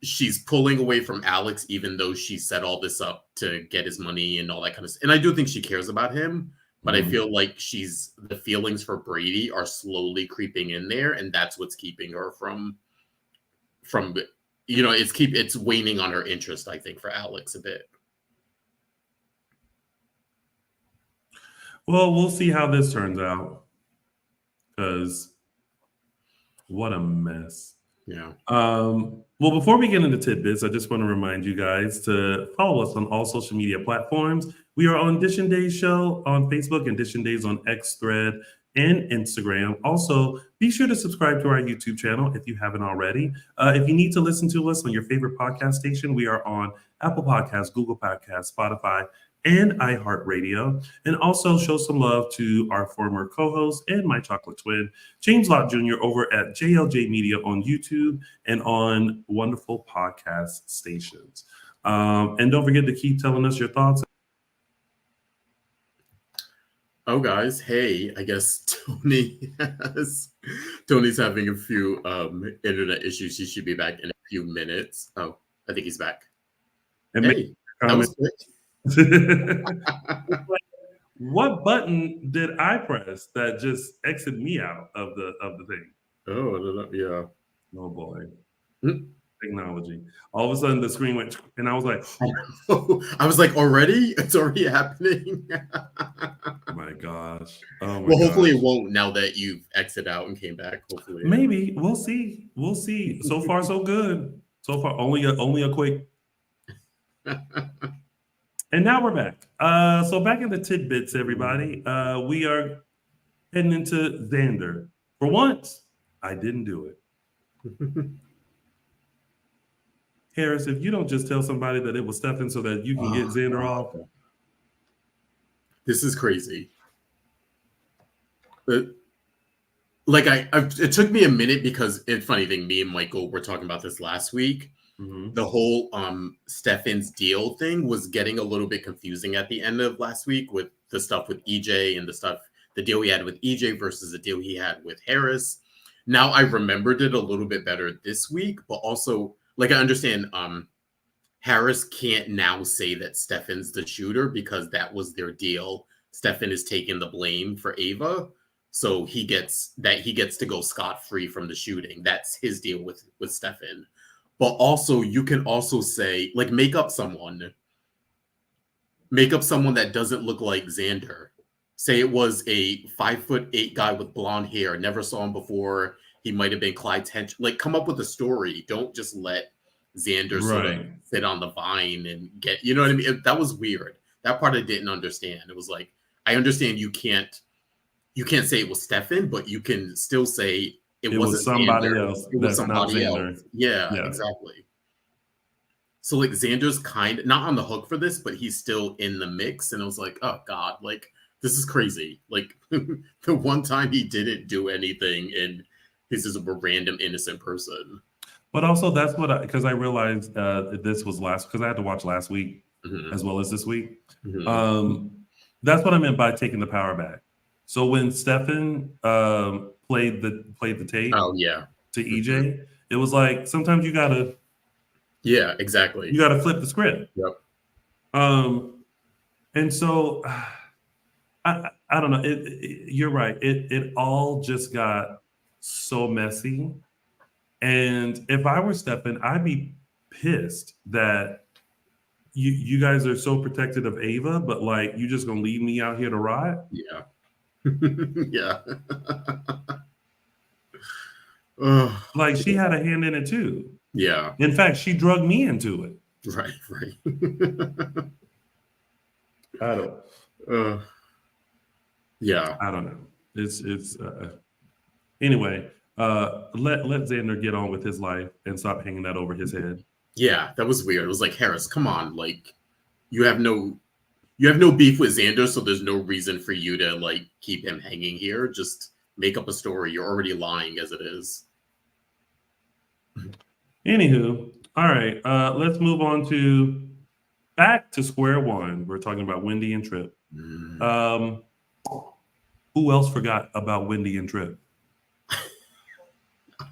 she's pulling away from Alex, even though she set all this up to get his money and all that kind of stuff. And I do think she cares about him, but I feel like the feelings for Brady are slowly creeping in there, and that's what's keeping her from it's waning on her interest, I think, for Alex a bit. Well, we'll see how this turns out, because what a mess. Yeah. Well, before we get into tidbits, I just want to remind you guys to follow us on all social media platforms. We are on Dishin Days Show on Facebook and Dishin Days on X Thread and Instagram. Also, be sure to subscribe to our YouTube channel if you haven't already. If you need to listen to us on your favorite podcast station, we are on Apple Podcasts, Google Podcasts, Spotify, and iHeartRadio. And also show some love to our former co-host and my chocolate twin, James Lott Jr. over at JLJ Media on YouTube and on wonderful podcast stations. And don't forget to keep telling us your thoughts. Oh, guys, hey, I guess Tony's having a few internet issues. He should be back in a few minutes. Oh, I think he's back. And Hey, that was quick. What button did I press that just exited me out of the thing? Oh, I don't know. Yeah. Oh boy. Mm. Technology. All of a sudden the screen went and I was like, I was like, already? It's already happening. oh my gosh. Oh my well, hopefully gosh. it won't now that you've exited out and came back. Hopefully. Maybe. We'll see. We'll see. So far, so good. So far, only a quick. And now we're back. So back in the tidbits, everybody. We are heading into Xander. For once, I didn't do it. Harris, if you don't just tell somebody that it was Stefan so that you can get Xander off. This is crazy. Like it took me a minute because it's funny thing. Me and Michael were talking about this last week. Mm-hmm. The whole Stefan's deal thing was getting a little bit confusing at the end of last week with the stuff with EJ and the deal he had with EJ versus the deal he had with Harris. Now I remembered it a little bit better this week, but also like I understand Harris can't now say that Stefan's the shooter because that was their deal. Stefan is taking the blame for Ava. So he gets to go scot-free from the shooting. That's his deal with Stefan. But also, you can also say, like, make up someone that doesn't look like Xander. Say it was a 5'8" guy with blonde hair. Never saw him before. He might have been Clyde's henchman. Like, come up with a story. Don't just let Xander sort of sit on the vine and get, you know what I mean? That was weird. That part I didn't understand. It was like, I understand you can't say it was Stefan, but you can still say it wasn't somebody Xander. else. It was somebody else. Xander. Yeah, exactly. So like Xander's kind of not on the hook for this, but he's still in the mix. And I was like, oh God, like this is crazy. Like the one time he didn't do anything and he's just a random innocent person. But also that's what because I realized this was because I had to watch last week as well as this week. Mm-hmm. That's what I meant by taking the power back. So when Stefan played the tape to EJ, it was like sometimes you gotta exactly. You gotta flip the script. Yep. And so I don't know. You're right. It all just got so messy. And if I were Stefan, I'd be pissed that you guys are so protective of Ava, but like you just gonna leave me out here to rot. Yeah. Yeah. Like she had a hand in it too. Yeah. In fact, she drugged me into it. Right. I don't. Yeah. I don't know. It's anyway. Let Xander get on with his life and stop hanging that over his head. Yeah, that was weird. It was like, Harris, come on, like you have no beef with Xander, so there's no reason for you to like keep him hanging here. Just make up a story. You're already lying as it is. Anywho, all right, let's move on to back to square one. We're talking about Wendy and Trip. Who else forgot about Wendy and Trip?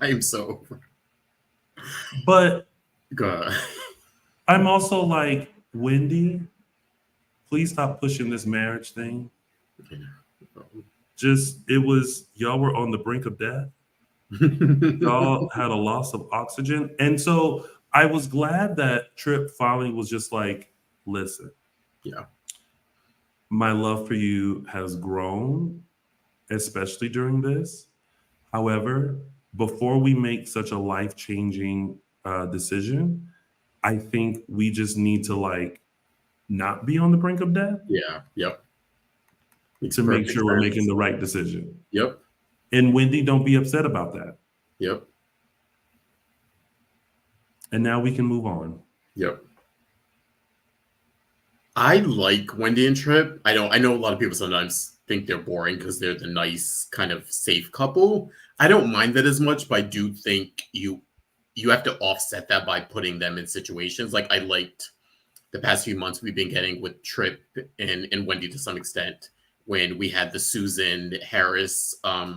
I am so over. But God. I'm also like, Wendy, please stop pushing this marriage thing. Y'all were on the brink of death. Y'all had a loss of oxygen. And so I was glad that Trip finally was just like, listen. Yeah. My love for you has grown, especially during this. However, before we make such a life-changing decision, I think we just need to like not be on the brink of death. Yeah. Yep. To make sure we're making the right decision. Yep. And Wendy, don't be upset about that. Yep. And now we can move on. Yep. I like Wendy and Trip. I know a lot of people sometimes think they're boring because they're the nice kind of safe couple. I don't mind that as much, but I do think you have to offset that by putting them in situations. Like I liked the past few months we've been getting with Trip and Wendy to some extent. When we had the Susan Harris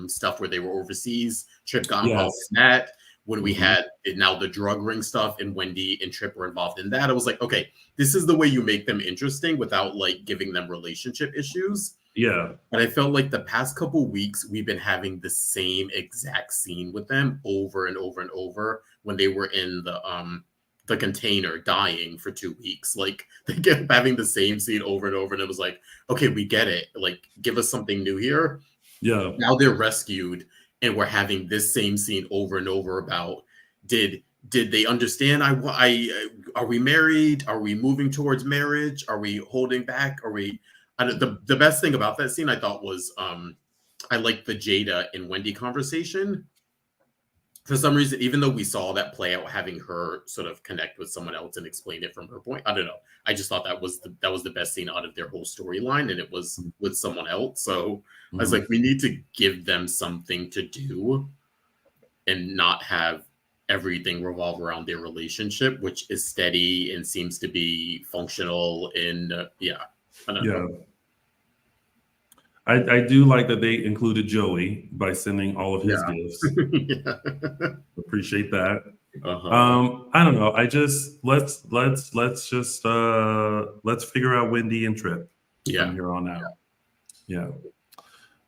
stuff where they were overseas, Trip got involved in that. When we had now the drug ring stuff and Wendy and Trip were involved in that, I was like, okay, this is the way you make them interesting without like giving them relationship issues. Yeah. And I felt like the past couple weeks we've been having the same exact scene with them over and over and over when they were in the container dying for 2 weeks. Like they kept having the same scene over and over, and it was like, okay, we get it. Like, give us something new here. Yeah. Now they're rescued, and we're having this same scene over and over about did they understand? Are we married? Are we moving towards marriage? Are we holding back? Are we? The best thing about that scene I thought was I liked the Jada and Wendy conversation. For some reason, even though we saw that play out, having her sort of connect with someone else and explain it from her point, I don't know. I just thought that was the best scene out of their whole storyline, and it was with someone else. So I was like, we need to give them something to do, and not have everything revolve around their relationship, which is steady and seems to be functional. And I don't know. I do like that they included Joey by sending all of his gifts. Appreciate that. I don't know. I just let's figure out Wendy and Trip from here on out. Yeah.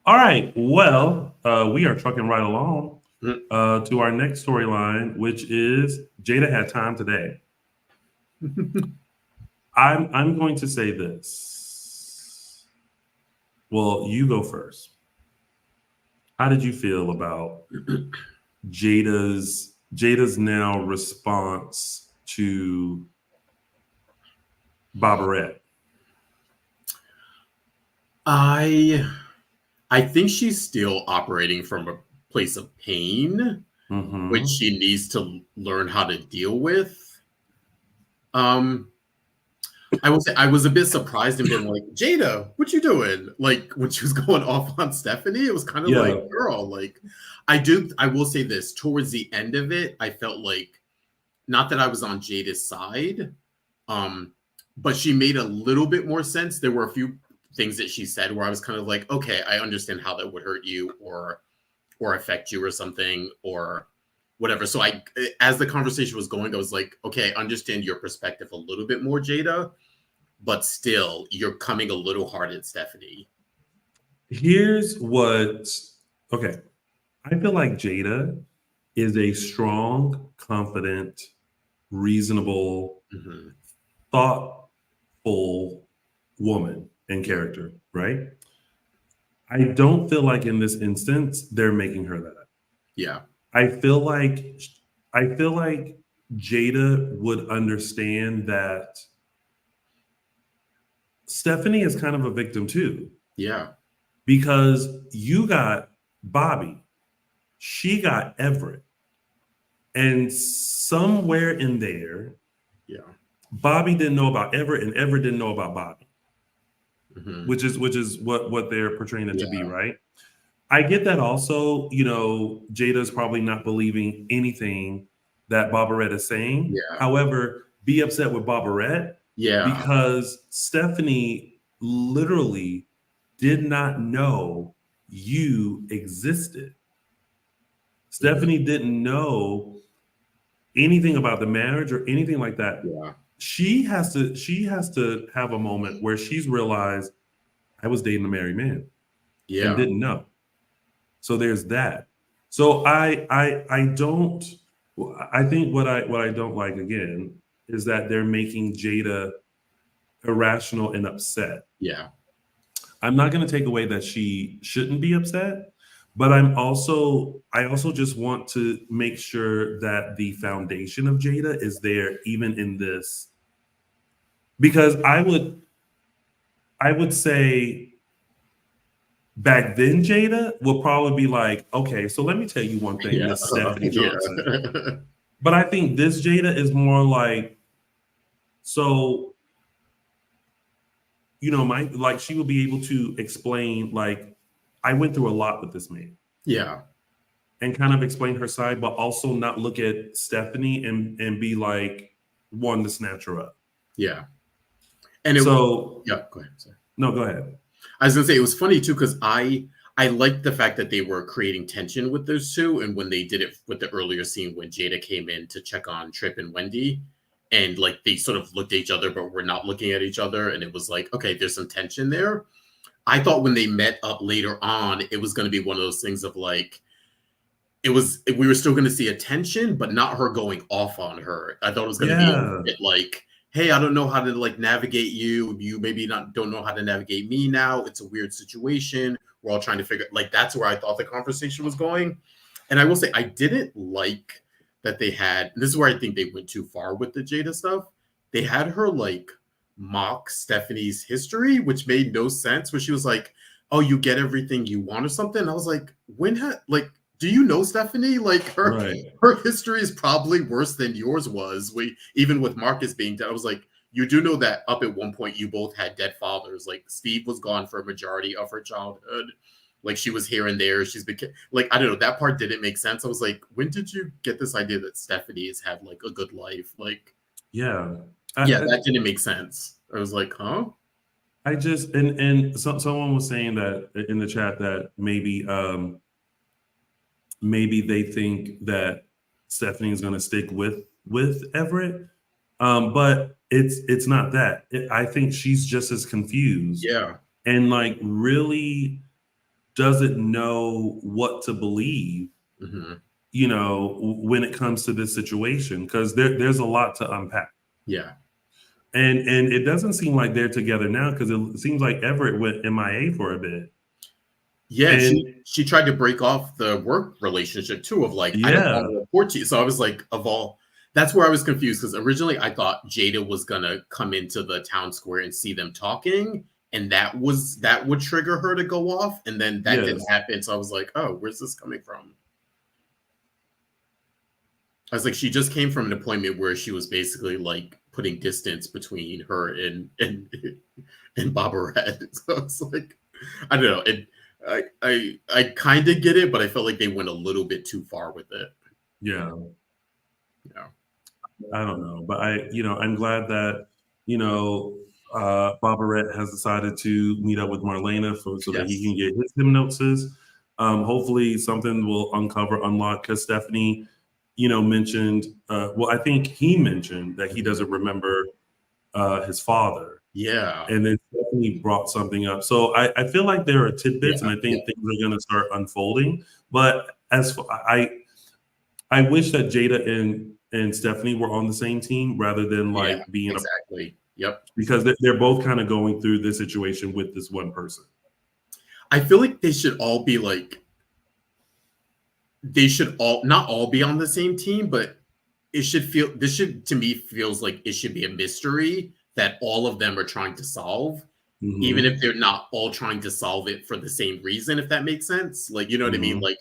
All right. Well, we are trucking right along to our next storyline, which is Jada had time today. I'm going to say this. Well, you go first. How did you feel about Jada's now response to Boberett? I think she's still operating from a place of pain, which she needs to learn how to deal with. I will say I was a bit surprised and been like, Jada, what you doing? Like when she was going off on Stephanie, it was kind of like, girl, like I will say this, towards the end of it, I felt like, not that I was on Jada's side, but she made a little bit more sense. There were a few things that she said where I was kind of like, okay, I understand how that would hurt you or affect you or something or whatever. So as the conversation was going, I was like, okay, I understand your perspective a little bit more, Jada, but still you're coming a little hard at Stephanie. Here's what, okay. I feel like Jada is a strong, confident, reasonable, thoughtful woman in character, right? I don't feel like in this instance, they're making her that. Yeah. I feel like Jada would understand that Stephanie is kind of a victim too. Yeah. Because you got Bobby, she got Everett. And somewhere in there, Bobby didn't know about Everett and Everett didn't know about Bobby. Which is what they're portraying it to be, right? I get that also, Jada's probably not believing anything that Boberett is saying. Yeah. However, be upset with Boberett because Stephanie literally did not know you existed. Stephanie didn't know anything about the marriage or anything like that. Yeah. She has to have a moment where she's realized I was dating a married man. And didn't know. So there's that. So I think what I don't like again is that they're making Jada irrational and upset. Yeah. I'm not going to take away that she shouldn't be upset, but I also just want to make sure that the foundation of Jada is there even in this. Because I would say back then, Jada will probably be like, okay, so let me tell you one thing, Miss Stephanie Johnson. But I think this Jada is more like, so, she will be able to explain, like, I went through a lot with this man. Yeah. And kind of explain her side, but also not look at Stephanie and be like, one to snatch her up. Yeah. And it So yeah, go ahead. Sorry. no, go ahead. I was gonna say it was funny too because I liked the fact that they were creating tension with those two, and when they did it with the earlier scene when Jada came in to check on Trip and Wendy, and like they sort of looked at each other but were not looking at each other, and it was like, okay, there's some tension there. I thought when they met up later on, it was going to be one of those things of like, we were still going to see a tension, but not her going off on her. I thought it was going to be a bit like, hey, I don't know how to like navigate you. You maybe not don't know how to navigate me now. It's a weird situation. We're all trying to figure like that's where I thought the conversation was going. And I will say I didn't like that they had this is where I think they went too far with the Jada stuff. They had her like mock Stephanie's history, which made no sense. Where she was like, "Oh, you get everything you want" or something. I was like, "When had like, do you know Stephanie? Like her history is probably worse than yours was. Even with Marcus being dead, I was like, you do know that up at one point you both had dead fathers. Like Steve was gone for a majority of her childhood. Like she was here and there. She's been like I don't know. That part didn't make sense. I was like, when did you get this idea that Stephanie has had like a good life? Like, yeah. That didn't make sense. I was like, huh? I just and someone was saying that in the chat that maybe they think that Stephanie is going to stick with Everett, but it's not that. I think she's just as confused. Yeah, and like really doesn't know what to believe. Mm-hmm. You know, when it comes to this situation, because there's a lot to unpack. Yeah. And it doesn't seem like they're together now because it seems like Everett went MIA for a bit. Yeah, she tried to break off the work relationship too of like, I don't want to report to you. So I was like, that's where I was confused because originally I thought Jada was gonna come into the town square and see them talking, and that would trigger her to go off, and then that didn't happen. So I was like, oh, where's this coming from? I was like, she just came from an appointment where she was basically like putting distance between her and Boberett. So it's like, I don't know. I kind of get it, but I felt like they went a little bit too far with it. Yeah. I don't know, but I'm glad that Boberett has decided to meet up with Marlena so that he can get his hypnosis. Hopefully, something will unlock because Stephanie, mentioned. I think he mentioned that he doesn't remember his father. Yeah. And then Stephanie brought something up. So I feel like there are tidbits, and I think things are going to start unfolding. But I wish that Jada and Stephanie were on the same team rather than like being exactly. Yep. Because they're both kind of going through this situation with this one person. I feel like they should all be like, not all be on the same team, but to me feels like it should be a mystery that all of them are trying to solve, even if they're not all trying to solve it for the same reason, if that makes sense. Like, you know what I mean? Like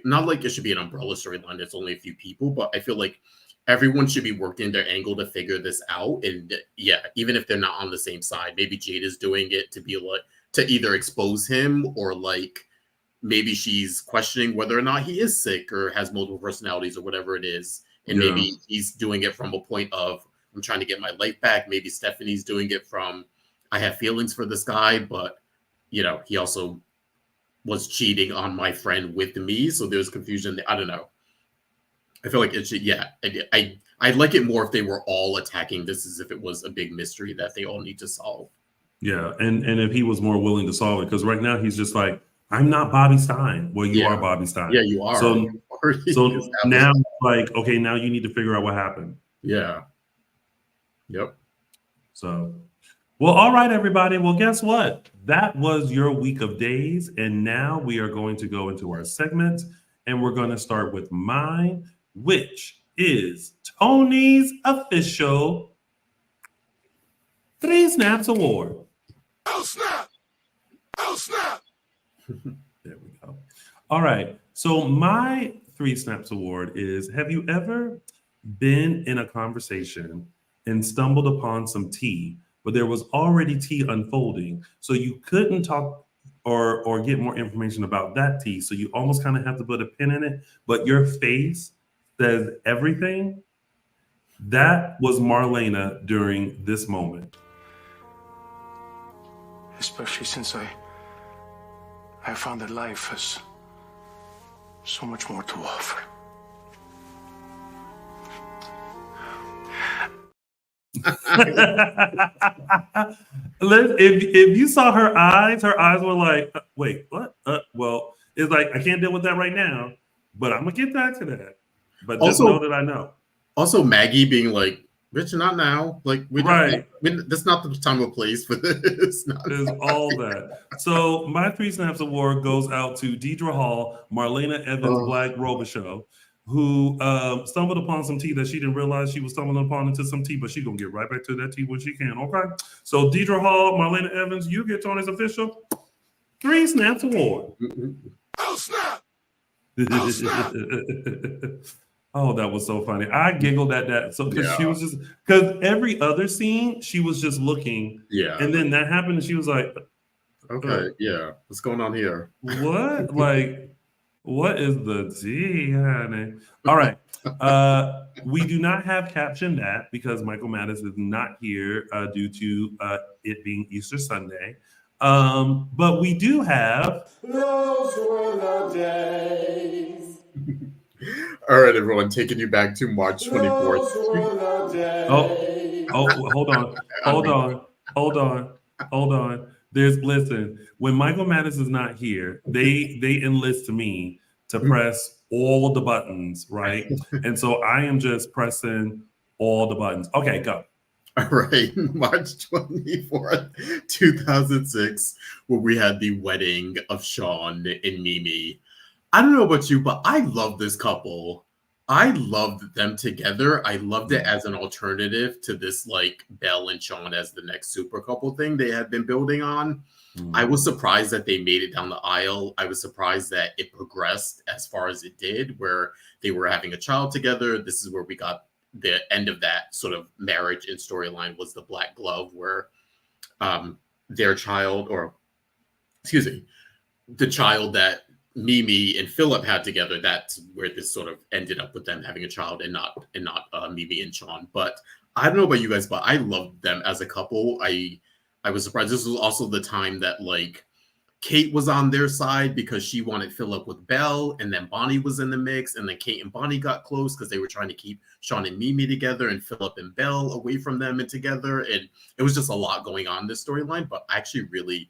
not like it should be an umbrella storyline. There's only a few people, but I feel like everyone should be working their angle to figure this out. And even if they're not on the same side, maybe Jada's doing it to be like, to either expose him or like, maybe she's questioning whether or not he is sick or has multiple personalities or whatever it is. And maybe he's doing it from a point of, I'm trying to get my life back. Maybe Stephanie's doing it from, I have feelings for this guy, but, he also was cheating on my friend with me. So there's confusion. I don't know. I feel like it should, I'd like it more if they were all attacking this as if it was a big mystery that they all need to solve. Yeah. And if he was more willing to solve it, because right now he's just like, I'm not Bobby Stein. Well, you are Bobby Stein. Yeah, you are. So now, like, okay, now you need to figure out what happened. Yeah. Yep. So, well, all right, everybody. Well, guess what? That was your week of days. And now we are going to go into our segments. And we're going to start with mine, which is Tony's official 3 Snaps Award. Oh, snap! Oh, snap! There we go. All right. So my 3 Snaps Award is, have you ever been in a conversation and stumbled upon some tea, but there was already tea unfolding, so you couldn't talk or get more information about that tea, so you almost kind of have to put a pin in it, but your face says everything? That was Marlena during this moment. especially since I found that life has so much more to offer. If you saw her eyes were like, wait, what? Well, it's like, I can't deal with that right now, but I'm gonna get back to that. But just Also- know that I know. Also, Maggie being like, Rich, not now. Like, Right. that's not the time or place for this. There's all that. So my 3 Snaps award goes out to Deidre Hall, Marlena Evans, Oh. Black Robichaux, who stumbled upon some tea that she didn't realize she was stumbling upon into some tea, but she's gonna get right back to that tea when she can. Okay. So Deidre Hall, Marlena Evans, you get Tony's official 3 Snaps award. Oh, snap! Oh, snap! Oh, that was so funny. I giggled at that. So because she Yeah. was just because every other scene she was just looking, Yeah. and then that happened, and she was like, Okay. Yeah. What's going on here? "What? Like, what is the tea, honey?" All right. We do not have captioned that because Michael Mattis is not here due to it being Easter Sunday. But we do have. Those were the days. All right, everyone, taking you back to March 24th. Those were the days. Oh, hold on. Listen, when Michael Mattis is not here, they enlist me to press all the buttons, right? And so I am just pressing all the buttons. Okay, go. All right, March 24th, 2006, where we had the wedding of Sean and Mimi. I don't know about you, but I love this couple. I loved them together. I loved it as an alternative to this, like, Belle and Sean as the next super couple thing they had been building on. I was surprised that they made it down the aisle. I was surprised that it progressed as far as it did, where they were having a child together. This is where we got the end of that sort of marriage and storyline was the black glove, where their child, or excuse me, the child that Mimi and Philip had together, that's where this sort of ended up with them having a child and not Mimi and Sean. But I don't know about you guys, but I loved them as a couple. I was surprised. This was also the time that, like, Kate was on their side because she wanted Philip with Belle, and then Bonnie was in the mix, and then Kate and Bonnie got close because they were trying to keep Sean and Mimi together and Philip and Belle away from them and together. And it was just a lot going on in this storyline, but I actually really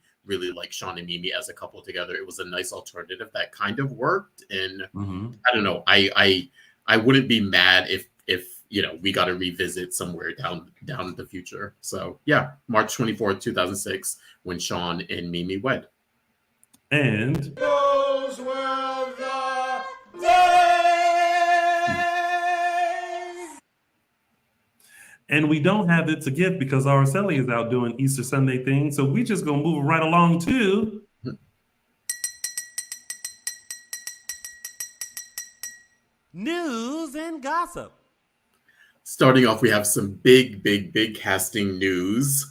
like Sean and Mimi as a couple together. It was a nice alternative that kind of worked. And I don't know, I wouldn't be mad if we got to revisit somewhere down in the future. So yeah, March 24th, 2006, when Sean and Mimi wed. And Those were the days. And we don't have it to give because Araceli is out doing Easter Sunday things. So we just gonna move right along to news and gossip. Starting off, we have some big casting news.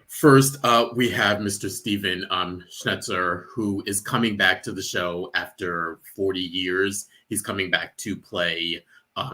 First, we have Mr. Steven Schnetzer, who is coming back to the show after 40 years. He's coming back to play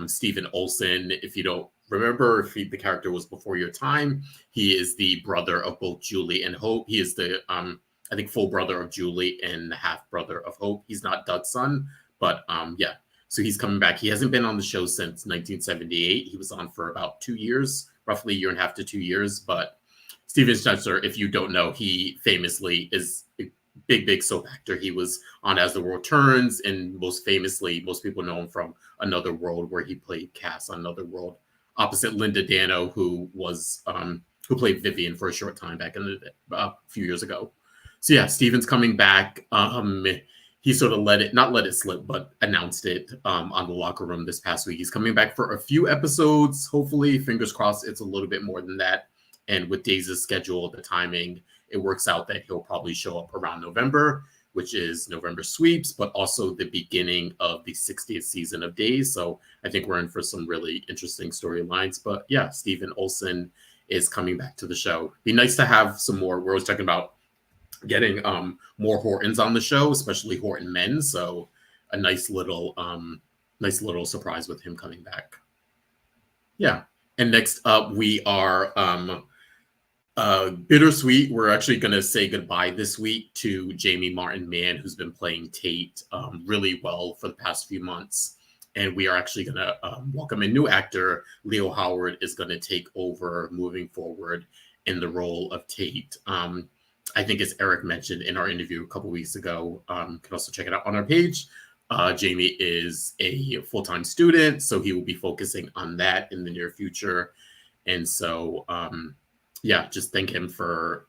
Stephen Olsen. If you don't remember, the character was before your time. He is the brother of both Julie and Hope. He is the, I think, full brother of Julie and the half brother of Hope. He's not Doug's son, but yeah. So he's coming back. He hasn't been on the show since 1978. He was on for about 2 years, roughly a year and a half to 2 years. But Steven Schnetzer, if you don't know, he famously is a big soap actor. He was on As the World Turns, and most famously, most people know him from Another World, where he played Cass on Another World, opposite Linda Dano, who was who played Vivian for a short time back in a few years ago. So yeah, Steven's coming back. He sort of not let it slip, but announced it on the Locker Room this past week. He's coming back for a few episodes. Hopefully, fingers crossed, it's a little bit more than that. And with Days' schedule, the timing, it works out that he'll probably show up around November, which is November sweeps, but also the beginning of the 60th season of Days. So I think we're in for some really interesting storylines. But yeah, Stephen Olsen is coming back to the show. Be nice to have some more. We're always talking about getting more Hortons on the show, especially Horton men. So a nice little surprise with him coming back. Yeah. And next up, we are Bittersweet. We're actually going to say goodbye this week to Jamie Martin Mann, who's been playing Tate really well for the past few months. And we are actually going to welcome a new actor. Leo Howard is going to take over moving forward in the role of Tate. I think, as Eric mentioned in our interview a couple weeks ago, you can also check it out on our page. Jamie is a full-time student, so he will be focusing on that in the near future. And so, just thank him for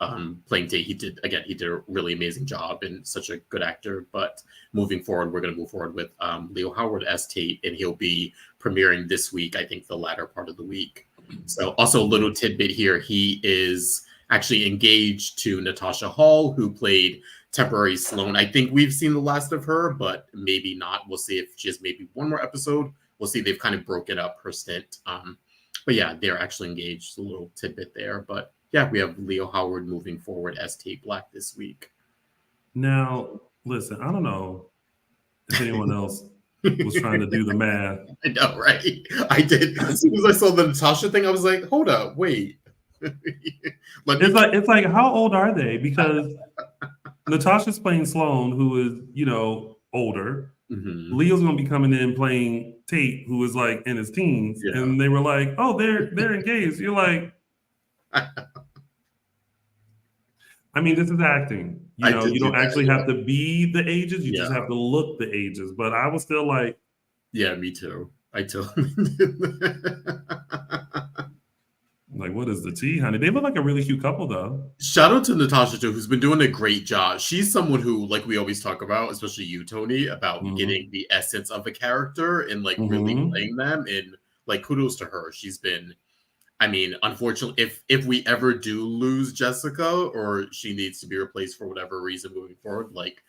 playing Tate. He did a really amazing job and such a good actor. But moving forward, we're going to move forward with Leo Howard as Tate, and he'll be premiering this week, I think the latter part of the week. So also a little tidbit here, he is actually engaged to Natasha Hall, who played temporary Sloan. I think we've seen the last of her, but maybe not. We'll see if she has maybe one more episode. We'll see. They've kind of broken up her stint. But yeah, they're actually engaged. A little tidbit there. But yeah, we have Leo Howard moving forward as Tate Black this week. Now, listen, I don't know if anyone else was trying to do the math. I know, right? I did. As soon as I saw the Natasha thing, I was like, hold up, wait. It's like, how old are they? Because Natasha's playing Sloan, who is, older. Mm-hmm. Leo's gonna be coming in playing Tate, who is like in his teens, and they were like, "Oh, they're engaged." You're like, I mean, this is acting. You don't actually have to be the ages; you just have to look the ages. But I was still like, yeah, me too. I too. Like, what is the tea, honey? They look like a really cute couple, though. Shout out to Natasha, too, who's been doing a great job. She's someone who, like we always talk about, especially you, Tony, about getting the essence of a character and, like, really playing them. And, like, kudos to her. She's been, I mean, unfortunately, if we ever do lose Jessica or she needs to be replaced for whatever reason moving forward, like,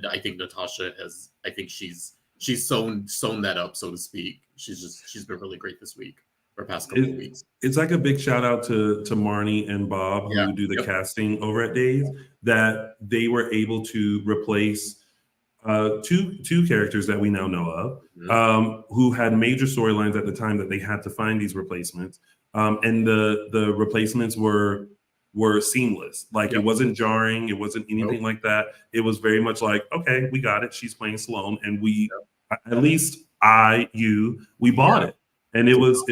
I think Natasha has, I think she's sewn that up, so to speak. She's been really great this week. For past couple of weeks. It's like a big shout out to Marnie and Bob who do the casting over at Days, that they were able to replace two characters that we now know of, who had major storylines at the time that they had to find these replacements. And the replacements were seamless. Like it wasn't jarring, it wasn't anything like that. It was very much like, okay, we got it. She's playing Sloan, and we at least we bought it. And it was,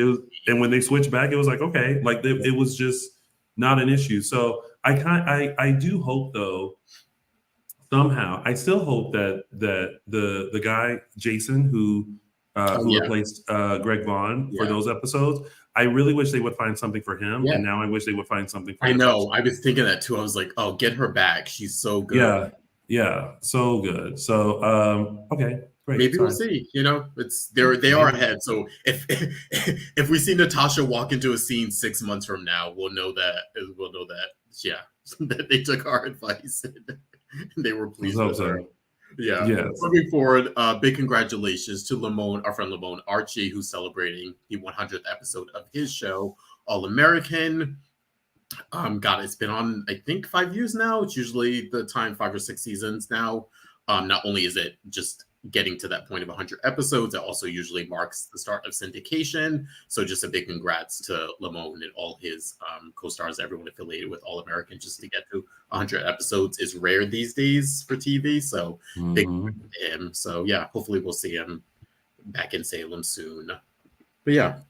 and when they switched back, it was like, okay, like it was just not an issue. So I do hope, though, somehow, I still hope that the guy Jason who replaced Greg Vaughn for those episodes, I really wish they would find something for him. And now I wish they would find something for I know. I was thinking that too. I was like, oh, get her back. She's so good. Yeah, so good. So okay. Great. Maybe we'll see. It's they are ahead. So if we see Natasha walk into a scene 6 months from now, we'll know that that they took our advice and they were pleased with her. Yeah. Moving forward, big congratulations to our friend Lamone Archie, who's celebrating the 100th episode of his show, All American. It's been on, I think, 5 years now. It's usually the time 5 or 6 seasons now. Not only is it just getting to that point of 100 episodes, it also usually marks the start of syndication. So just a big congrats to Lamone and all his co-stars, everyone affiliated with All American. Just to get to 100 episodes is rare these days for TV. So big congrats to him. So yeah, hopefully we'll see him back in Salem soon. But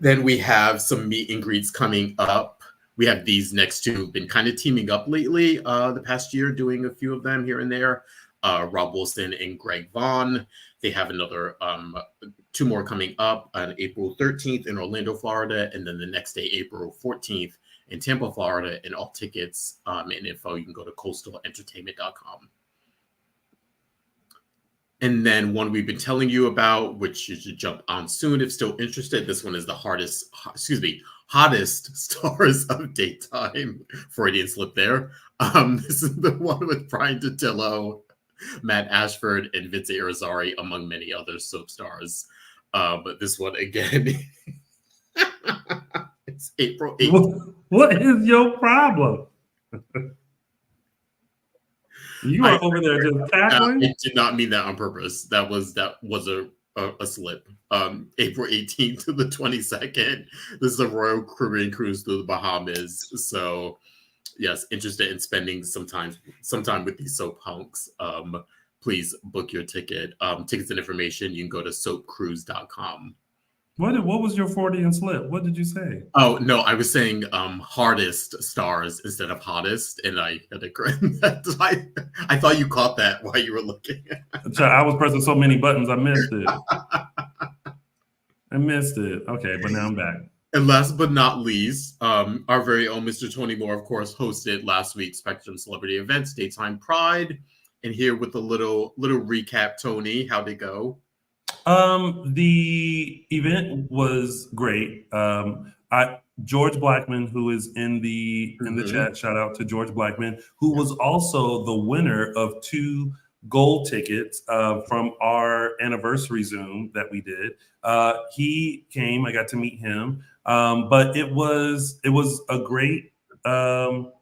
then we have some meet and greets coming up. We have these next two who've been kind of teaming up lately the past year, doing a few of them here and there. Rob Wilson and Greg Vaughn. They have another 2 more coming up on April 13th in Orlando, Florida, and then the next day, April 14th in Tampa, Florida. And all tickets and info, you can go to coastalentertainment.com. And then one we've been telling you about, which you should jump on soon if still interested. This one is the hottest stars of daytime. Freudian slip there. This is the one with Brian Dottillo, Matt Ashford, and Vince Irizarry, among many other soap stars. But this one, again, it's April 8th. What is your problem? You are over there just cackling? I did not mean that on purpose. That was a slip. April 18th to the 22nd. This is a Royal Caribbean cruise through the Bahamas. So, yes, interested in spending some time with these soap hunks. Please book your ticket. Tickets and information, you can go to soapcruise.com. What was your Freudian slip? What did you say? Oh no, I was saying hardest stars instead of hottest, and I had to correct that. I thought you caught that while you were looking. I was pressing so many buttons, I missed it. I missed it. Okay, but now I'm back. And last but not least, our very own Mr. Tony Moore, of course, hosted last week's Spectrum Celebrity Events Daytime Pride. And here with a little recap, Tony, how'd it go? The event was great. George Blackman, who is in the chat, shout out to George Blackman, who was also the winner of 2 gold tickets from our anniversary Zoom that we did. He came. I got to meet him. But it was a great event.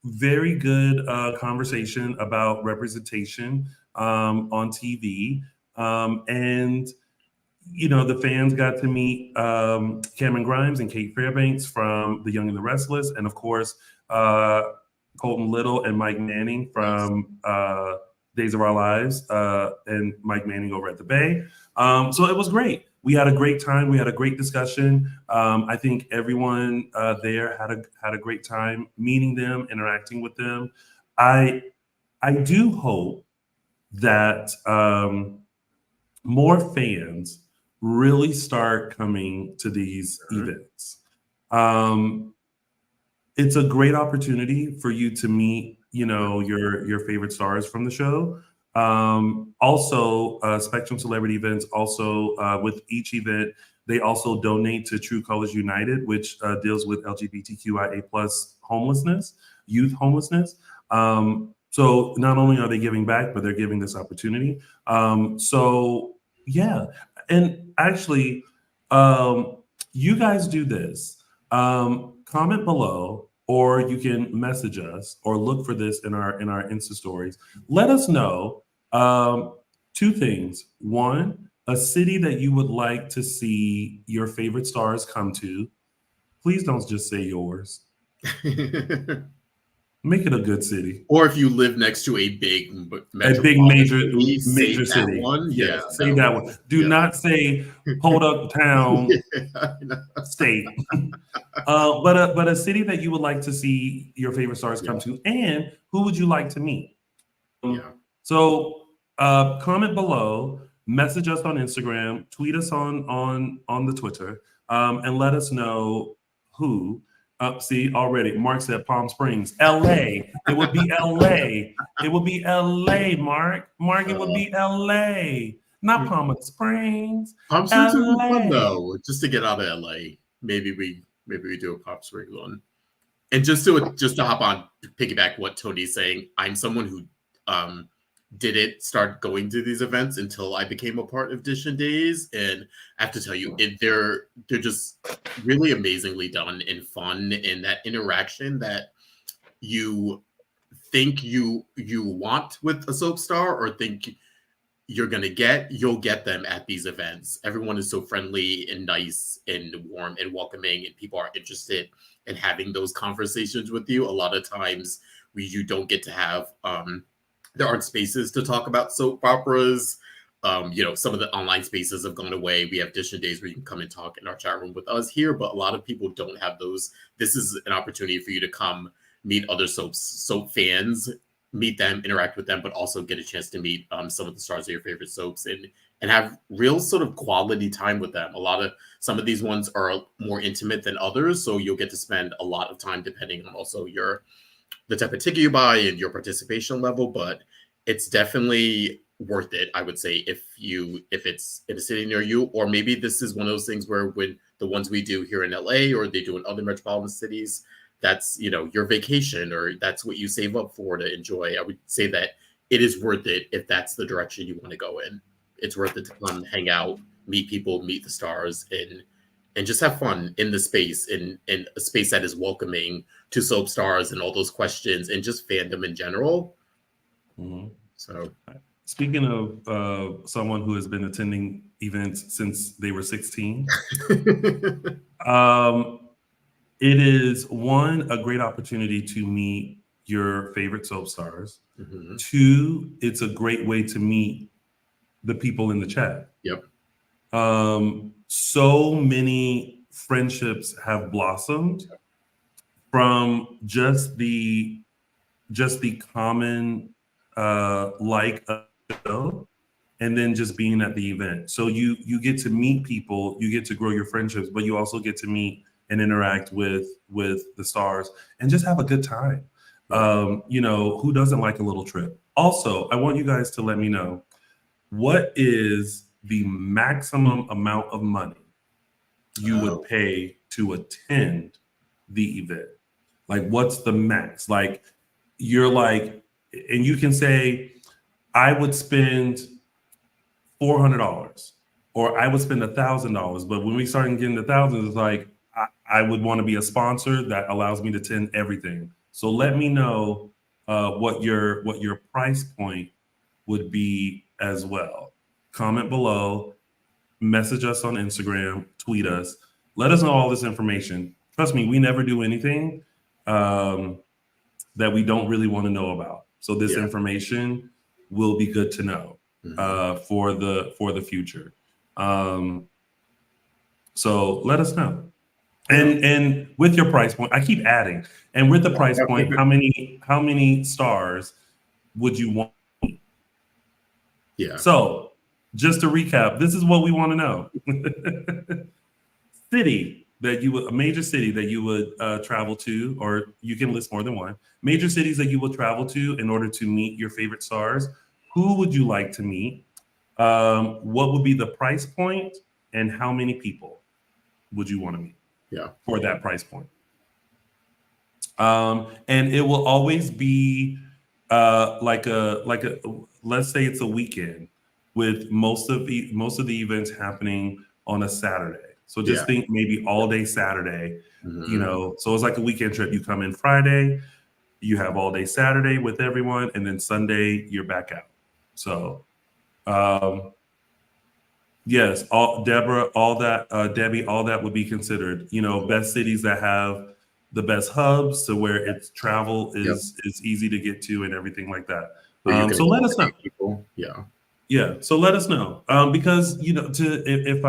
Very good conversation about representation on TV. And, you know, the fans got to meet Cameron Grimes and Kate Fairbanks from The Young and the Restless. And, of course, Colton Little and Mike Manning from Days of Our Lives and Mike Manning over at the Bay. So it was great. We had a great time. We had a great discussion. I think everyone there had a great time meeting them, interacting with them. I do hope that more fans really start coming to these events. It's a great opportunity for you to meet, you know, your favorite stars from the show. Also, Spectrum Celebrity Events also, with each event, they also donate to True Colors United, which deals with LGBTQIA+ homelessness, youth homelessness. So not only are they giving back, but they're giving this opportunity. So yeah, and actually, you guys do this. Comment below, or you can message us or look for this in our Insta stories. Let us know 2 things. 1, a city that you would like to see your favorite stars come to. Please don't just say yours. Make it a good city. Or if you live next to a big major city. One. Yes, yeah, say that one. Do not say hold up town state. But a city that you would like to see your favorite stars come to, and who would you like to meet? So comment below, message us on Instagram, tweet us on the Twitter, and let us know who. See, already, Mark said Palm Springs, LA. It would be LA. It would be LA, Mark. Mark, it would be LA, not Palm Springs. Palm Springs would be fun though, just to get out of LA. Maybe we do a Palm Springs one. And just to hop on, piggyback what Tony's saying, I'm someone who didn't start going to these events until I became a part of Dishin Days, and I have to tell you, they're just really amazingly done and fun, and that interaction that you think you want with a soap star or think you're gonna get, you'll get them at these events. Everyone is so friendly and nice and warm and welcoming, and people are interested in having those conversations with you. A lot of times you don't get to have there aren't spaces to talk about soap operas. You know, some of the online spaces have gone away. We have Dishin Days where you can come and talk in our chat room with us here, but a lot of people don't have those. This is an opportunity for you to come meet other soap fans, meet them, interact with them, but also get a chance to meet some of the stars of your favorite soaps and have real sort of quality time with them. Some of these ones are more intimate than others, so you'll get to spend a lot of time depending on also the type of ticket you buy and your participation level, but it's definitely worth it, I would say, if it's in a city near you, or maybe this is one of those things where when the ones we do here in LA or they do in other metropolitan cities, that's, you know, your vacation or that's what you save up for to enjoy. I would say that it is worth it if that's the direction you want to go in. It's worth it to come hang out, meet people, meet the stars, and just have fun in the space, in a space that is welcoming to soap stars and all those questions and just fandom in general. Mm-hmm. So Speaking of someone who has been attending events since they were 16, it is one, a great opportunity to meet your favorite soap stars. Mhm. Two, it's a great way to meet the people in the chat. Yep. So many friendships have blossomed from just the common like of the show, and then just being at the event. So you get to meet people, you get to grow your friendships, but you also get to meet and interact with the stars and just have a good time. You know, who doesn't like a little trip? Also, I want you guys to let me know, what is the maximum amount of money you would pay to attend the event? Like, what's the max? Like, you're like, and you can say, I would spend $400 or I would spend $1,000. But when we start getting the thousands, it's like, I would want to be a sponsor that allows me to attend everything. So let me know what your price point would be as well. Comment below, message us on Instagram, tweet us. Let us know all this information. Trust me, we never do anything that we don't really want to know about. So this information will be good to know for the future. So let us know. And with your price point, I keep adding. And with the price point, how many stars would you want? Yeah. So just to recap, this is what we want to know. A major city that you would travel to, or you can list more than one. Major cities that you would travel to in order to meet your favorite stars. Who would you like to meet? What would be the price point, and how many people would you want to meet? Yeah. For that price point. And it will always be like a let's say it's a weekend with most of the events happening on a Saturday. So just think maybe all day Saturday, you know, so it's like a weekend trip. You come in Friday, you have all day Saturday with everyone, and then Sunday you're back out. So yes, Deborah, Debbie, all that would be considered. You know, best cities that have the best hubs, so where it's travel is easy to get to and everything like that. So let us know. People. Yeah. So let us know, because you know, if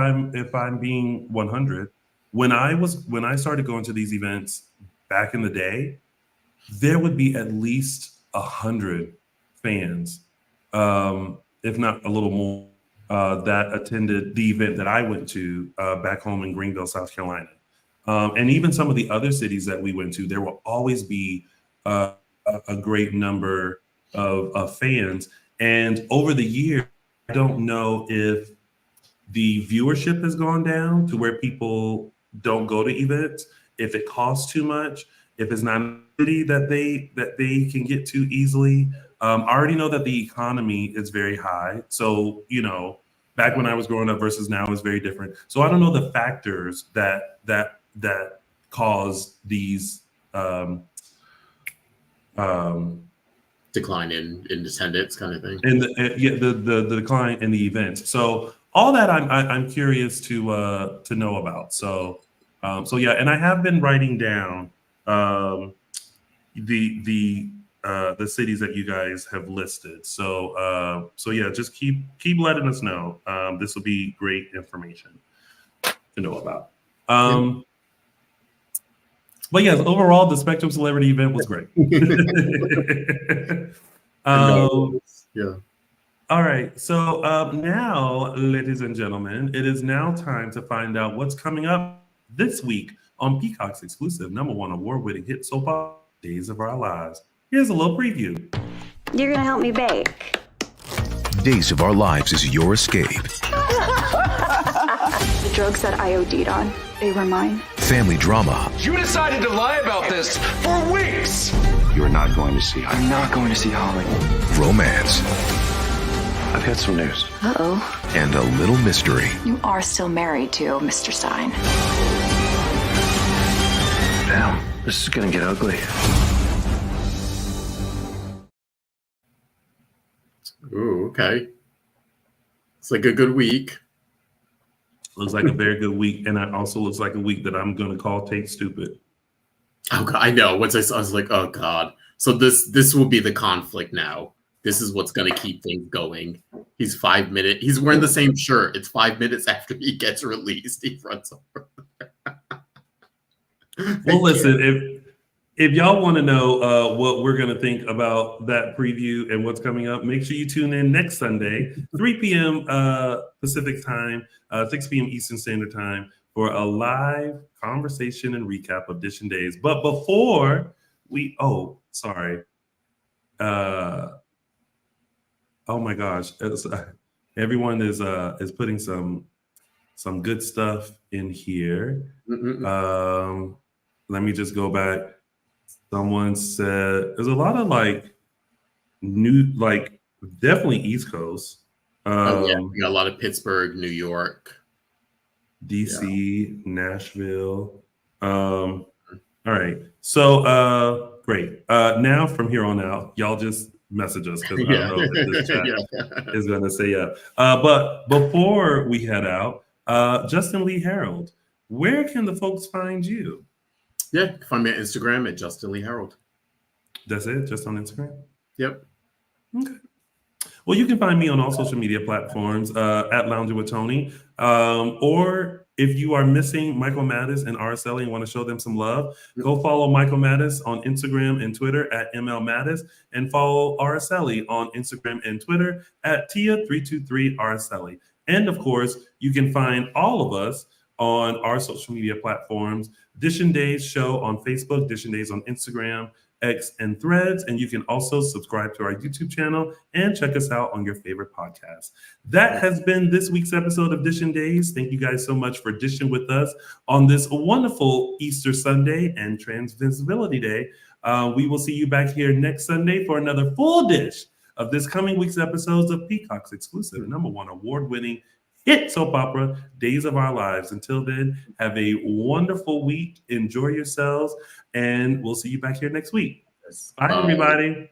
I'm being 100, when I started going to these events back in the day, there would be at least 100 fans, if not a little more, that attended the event that I went to back home in Greenville, South Carolina. And even some of the other cities that we went to, there will always be a great number of fans. And over the year, I don't know if the viewership has gone down to where people don't go to events, if it costs too much, if it's not a city that they can get to easily. I already know that the economy is very high. So, you know, back when I was growing up versus now is very different. So I don't know the factors that cause these decline in attendance kind of thing. And the decline in the events. So all that I'm curious to know about. So yeah, and I have been writing down the cities that you guys have listed. So yeah, just keep letting us know. This will be great information to know about. But yes, overall, the Spectrum Celebrity event was great. Yeah. All right. So now, ladies and gentlemen, it is now time to find out what's coming up this week on Peacock's exclusive #1 award-winning hit soap opera, Days of Our Lives. Here's a little preview. You're gonna help me bake. Days of Our Lives is your escape. The drugs that I OD'd on, they were mine. Family drama. You decided to lie about this for weeks. You're not going to see Holly. I'm not going to see Holly. Romance. I've got some news. Uh-oh. And a little mystery. You are still married to Mr. Stein. Damn, this is gonna get ugly. Ooh, Okay. It's like a good week. Looks like a very good week, and it also looks like a week that I'm going to call Tate stupid. Oh God, I know. Once I saw, I was like, oh God. So this will be the conflict now. This is what's going to keep things going. He's 5 minutes. He's wearing the same shirt. It's 5 minutes after he gets released. He runs over. Well, listen, if y'all want to know what we're going to think about that preview and what's coming up, make sure you tune in next Sunday, 3 p.m. Pacific time, 6 p.m. Eastern Standard Time for a live conversation and recap of Dishin Days. But before we, sorry. Oh my gosh. Everyone is putting some good stuff in here. Let me just go back. Someone said there's a lot of definitely East Coast. We got a lot of Pittsburgh, New York, DC, Nashville. All right. So great. Now from here on out, y'all just message us because I don't know if this chat is gonna say but before we head out, Justin Lee Hareld, where can the folks find you? Yeah, find me on Instagram at Justin Lee Hareld. That's it? Just on Instagram? Yep. Okay. Well, you can find me on all social media platforms at Lounging with Tony. Or if you are missing Michael Mattis and RSL and want to show them some love, go follow Michael Mattis on Instagram and Twitter at ML Mattis, and follow RSL on Instagram and Twitter at Tia323RSL. And of course, you can find all of us on our social media platforms. Dishin Days Show on Facebook, Dishin Days on Instagram, X, and Threads. And you can also subscribe to our YouTube channel and check us out on your favorite podcast. That has been this week's episode of Dishin Days. Thank you guys so much for dishing with us on this wonderful Easter Sunday and Transvisibility Day. We will see you back here next Sunday for another full dish of this coming week's episodes of Peacock's exclusive #1 award-winning hit soap opera, Days of Our Lives. Until then, have a wonderful week. Enjoy yourselves, and we'll see you back here next week. Bye, everybody.